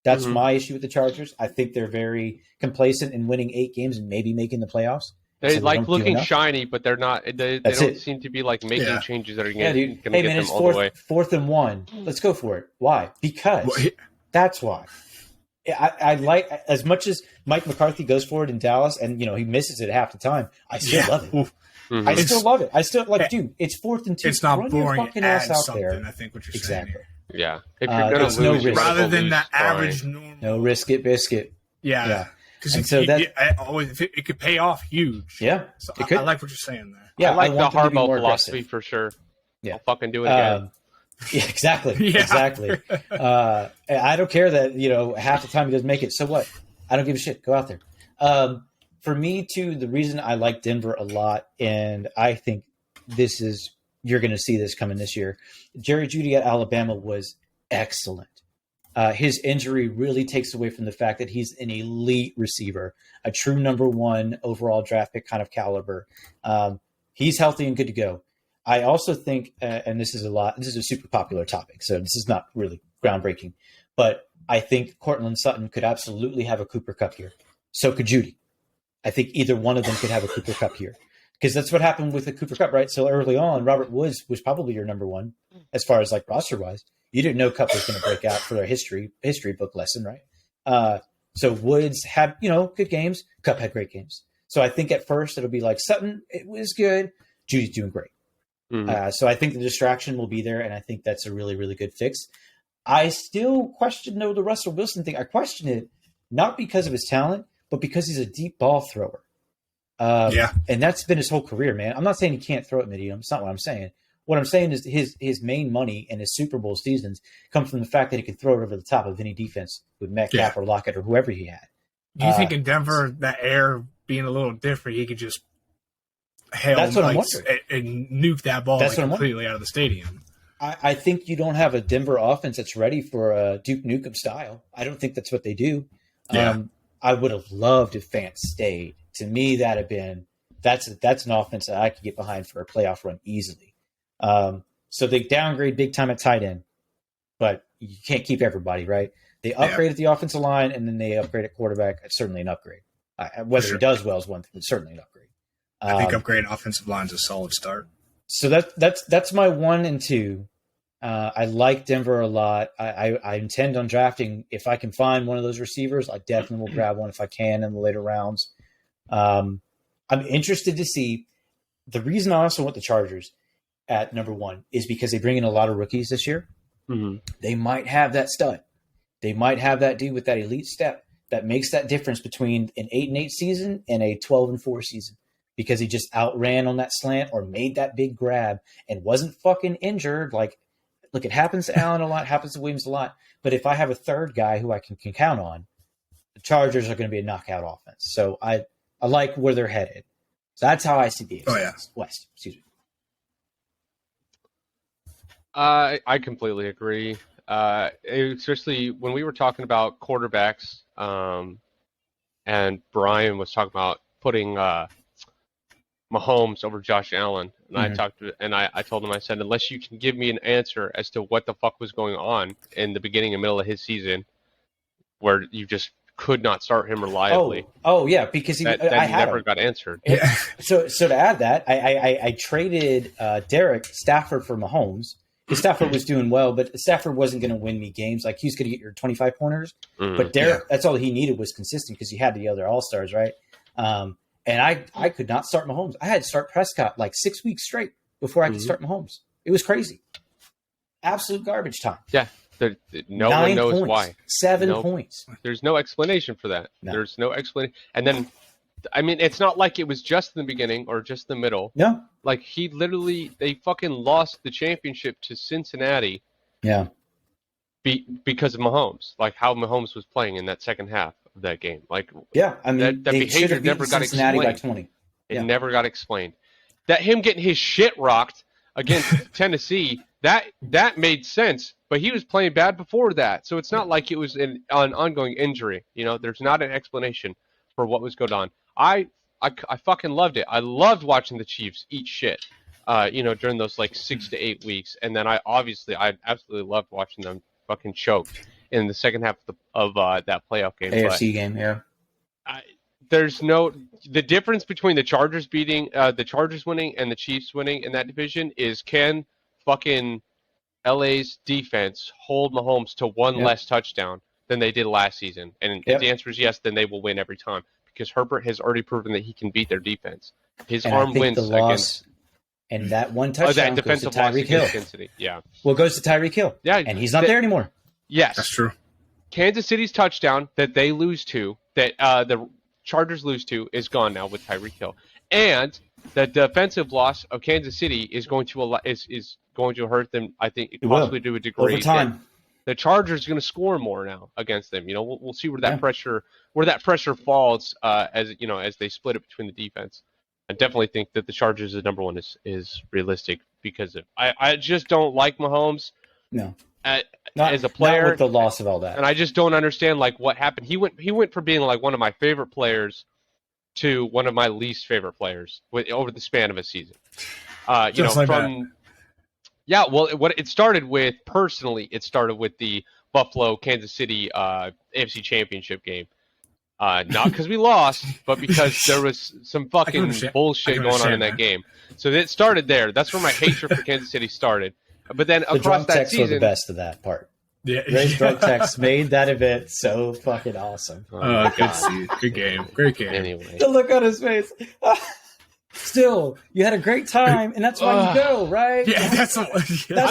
Speaker 2: That's my issue with the Chargers. I think they're very complacent in winning 8 games and maybe making the playoffs.
Speaker 3: They like looking shiny, but they're not. They don't seem to be like making changes that are going to get them all the way. 4th and 1. Let's go for it. Why? Because that's why. I like, as much as Mike McCarthy goes for it in Dallas, and he misses it half the time. I still love it. I still love it. I still dude. It's 4th and 2.
Speaker 1: It's not boring.
Speaker 2: Your fucking ass out there.
Speaker 1: I think what you're saying. Here.
Speaker 3: Yeah, if you're going to lose,
Speaker 1: rather than the average normal.
Speaker 2: No risk it, biscuit.
Speaker 1: Yeah. Because it could pay off huge.
Speaker 2: Yeah,
Speaker 1: so I like what you're saying there.
Speaker 2: Yeah,
Speaker 3: I like the Harbaugh philosophy for sure. Yeah, I'll fucking do it again.
Speaker 2: Yeah, exactly. Exactly. I don't care that half the time he doesn't make it. So what? I don't give a shit. Go out there. For me too, the reason I like Denver a lot, and I think you're going to see this coming this year. Jerry Jeudy at Alabama was excellent. His injury really takes away from the fact that he's an elite receiver, a true number 1 overall draft pick kind of caliber. He's healthy and good to go. I also think, and this is a super popular topic, so this is not really groundbreaking, but I think Courtland Sutton could absolutely have a Cooper Kupp year. So could Jeudy. I think either one of them could have a Cooper Kupp year. Because that's what happened with the Cooper Kupp, right? So early on, Robert Woods was probably your number 1 as far as like roster wise. You didn't know Kupp was going to break out for their history book lesson, right? So Woods had good games. Kupp had great games. So I think at first it'll be like Sutton, it was good. Judy's doing great. So I think the distraction will be there, and I think that's a really, really good fix. I still question the Russell Wilson thing. I question it not because of his talent, but because he's a deep ball thrower. And that's been his whole career, man. I'm not saying he can't throw it medium. It's not what I'm saying. What I'm saying is his main money in his Super Bowl seasons come from the fact that he can throw it over the top of any defense with Metcalf or Lockett or whoever he had.
Speaker 1: Do you think in Denver, that air being a little different, he could just hail and nuke that ball completely out of the stadium?
Speaker 2: I think you don't have a Denver offense that's ready for a Duke Nukem style. I don't think that's what they do. I would have loved if Fant stayed. To me, that's an offense that I could get behind for a playoff run easily. So they downgrade big time at tight end, but you can't keep everybody, right? They upgrade at the offensive line, and then they upgrade at quarterback. It's certainly an upgrade. Whether he does well is one thing, but certainly an upgrade.
Speaker 1: I think upgrading offensive line is a solid start.
Speaker 2: So that's my 1 and 2. I like Denver a lot. I intend on drafting. If I can find one of those receivers, I definitely will grab one if I can in the later rounds. I'm interested to see. The reason I also want the Chargers at number 1 is because they bring in a lot of rookies this year.
Speaker 3: Mm-hmm.
Speaker 2: They might have that stud. They might have that dude with that elite step that makes that difference between an 8-8 season and a 12-4 season, because he just outran on that slant or made that big grab and wasn't fucking injured. Like, look, it happens to Allen a lot, happens to Williams a lot. But if I have a third guy who I can count on, the Chargers are going to be a knockout offense. So I like where they're headed. So that's how I see the West. Excuse me.
Speaker 3: I completely agree. Especially when we were talking about quarterbacks, and Brian was talking about putting Mahomes over Josh Allen, and I told him, I said, unless you can give me an answer as to what the fuck was going on in the beginning and middle of his season, where you just could not start him reliably.
Speaker 2: Oh yeah, because
Speaker 3: that never got answered.
Speaker 2: Yeah. So to add that, I traded Derek Stafford for Mahomes. Because Stafford was doing well, but Stafford wasn't going to win me games. Like, he was going to get your 25 pointers. But Derek, that's all he needed was consistent, because he had the other all-stars, right? And I could not start Mahomes. I had to start Prescott like 6 weeks straight before I could start Mahomes. It was crazy. Absolute garbage time.
Speaker 3: Yeah. No one knows
Speaker 2: points,
Speaker 3: why.
Speaker 2: 7 points.
Speaker 3: There's no explanation for that.
Speaker 2: No.
Speaker 3: There's no explanation. And then, I mean, it's not like it was just in the beginning or just the middle.
Speaker 2: No.
Speaker 3: Like, they fucking lost the championship to Cincinnati.
Speaker 2: Yeah.
Speaker 3: Because of Mahomes. Like, how Mahomes was playing in that second half of that game. Like,
Speaker 2: yeah, I mean,
Speaker 3: that behavior never got
Speaker 2: Cincinnati
Speaker 3: explained.
Speaker 2: By 20.
Speaker 3: It never got explained. That him getting his shit rocked against Tennessee, that made sense. But he was playing bad before that. So it's not like it was an ongoing injury. You know, there's not an explanation for what was going on. I fucking loved it. I loved watching the Chiefs eat shit, during those like 6 to 8 weeks. And then I absolutely loved watching them fucking choke in the second half of that playoff game.
Speaker 2: AFC game, yeah.
Speaker 3: The difference between the Chargers winning and the Chiefs winning in that division is, can fucking LA's defense hold Mahomes to one less touchdown than they did last season? And if the answer is yes, then they will win every time, because Herbert has already proven that he can beat their defense. His arm wins against.
Speaker 2: And that one touchdown goes to Tyreek Hill.
Speaker 3: Yeah.
Speaker 2: Well, it goes to Tyreek Hill.
Speaker 3: Yeah.
Speaker 2: And he's not there anymore.
Speaker 3: Yes.
Speaker 1: That's true.
Speaker 3: Kansas City's touchdown that they lose to, that the Chargers lose to, is gone now with Tyreek Hill. And the defensive loss of Kansas City is going to hurt them, I think, possibly to a degree.
Speaker 2: Over time.
Speaker 3: The Chargers are going to score more now against them. You know, we'll see where that pressure falls as they split it between the defense. I definitely think that the Chargers as number 1 is realistic, because I just don't like Mahomes.
Speaker 2: No.
Speaker 3: As a player,
Speaker 2: not with the loss of all that,
Speaker 3: and I just don't understand like what happened. He went from being like one of my favorite players to one of my least favorite players over the span of a season. What it started with personally, it started with the Buffalo Kansas City AFC Championship game. Not because we lost, but because there was some fucking bullshit going on in that game. So it started there. That's where my hatred for Kansas City started. But then
Speaker 2: the
Speaker 3: across that season,
Speaker 2: were the best of that part.
Speaker 1: Yeah,
Speaker 2: Ray's drug text made that event so fucking awesome.
Speaker 1: Good game, great game.
Speaker 3: Anyway,
Speaker 2: the look on his face. Still, you had a great time, and that's why you go, right?
Speaker 1: Yeah, that's
Speaker 3: I'm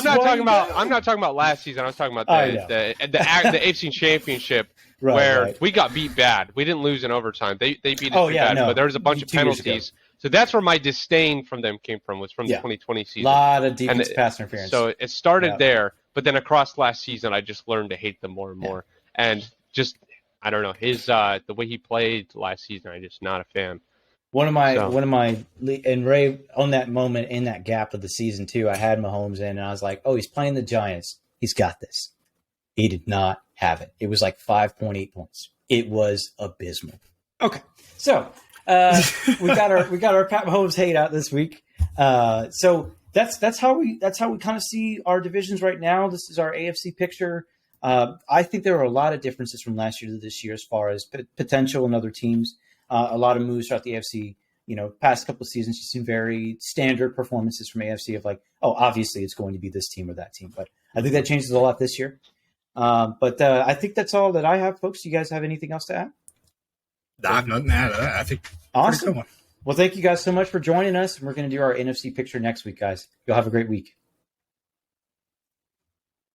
Speaker 3: not talking about last season. I was talking about the AFC Championship, where we got beat bad. We didn't lose in overtime. They beat us bad, but there was a bunch of penalties. So that's where my disdain from them came from, was from the 2020 season.
Speaker 2: A lot of defense pass interference.
Speaker 3: So it started there, but then across last season, I just learned to hate them more and more. And just, I don't know, his the way he played last season, I'm just not a fan.
Speaker 2: One of my and Ray, on that moment in that gap of the season too, I had Mahomes in, and I was like, oh, he's playing the Giants. He's got this. He did not have it. It was like 5.8 points. It was abysmal. Okay, so we got our Pat Mahomes hate out this week. So that's how we kind of see our divisions right now. This is our AFC picture. I think there are a lot of differences from last year to this year as far as potential in other teams. A lot of moves throughout the AFC. Past couple of seasons, you've seen very standard performances from AFC of like, oh, obviously it's going to be this team or that team. But I think that changes a lot this year. But I think that's all that I have, folks. Do you guys have anything else to add?
Speaker 1: I have nothing to add. I think
Speaker 2: awesome.
Speaker 1: Pretty good one.
Speaker 2: Well, thank you guys so much for joining us. We're going to do our NFC picture next week, guys. You'll have a great week.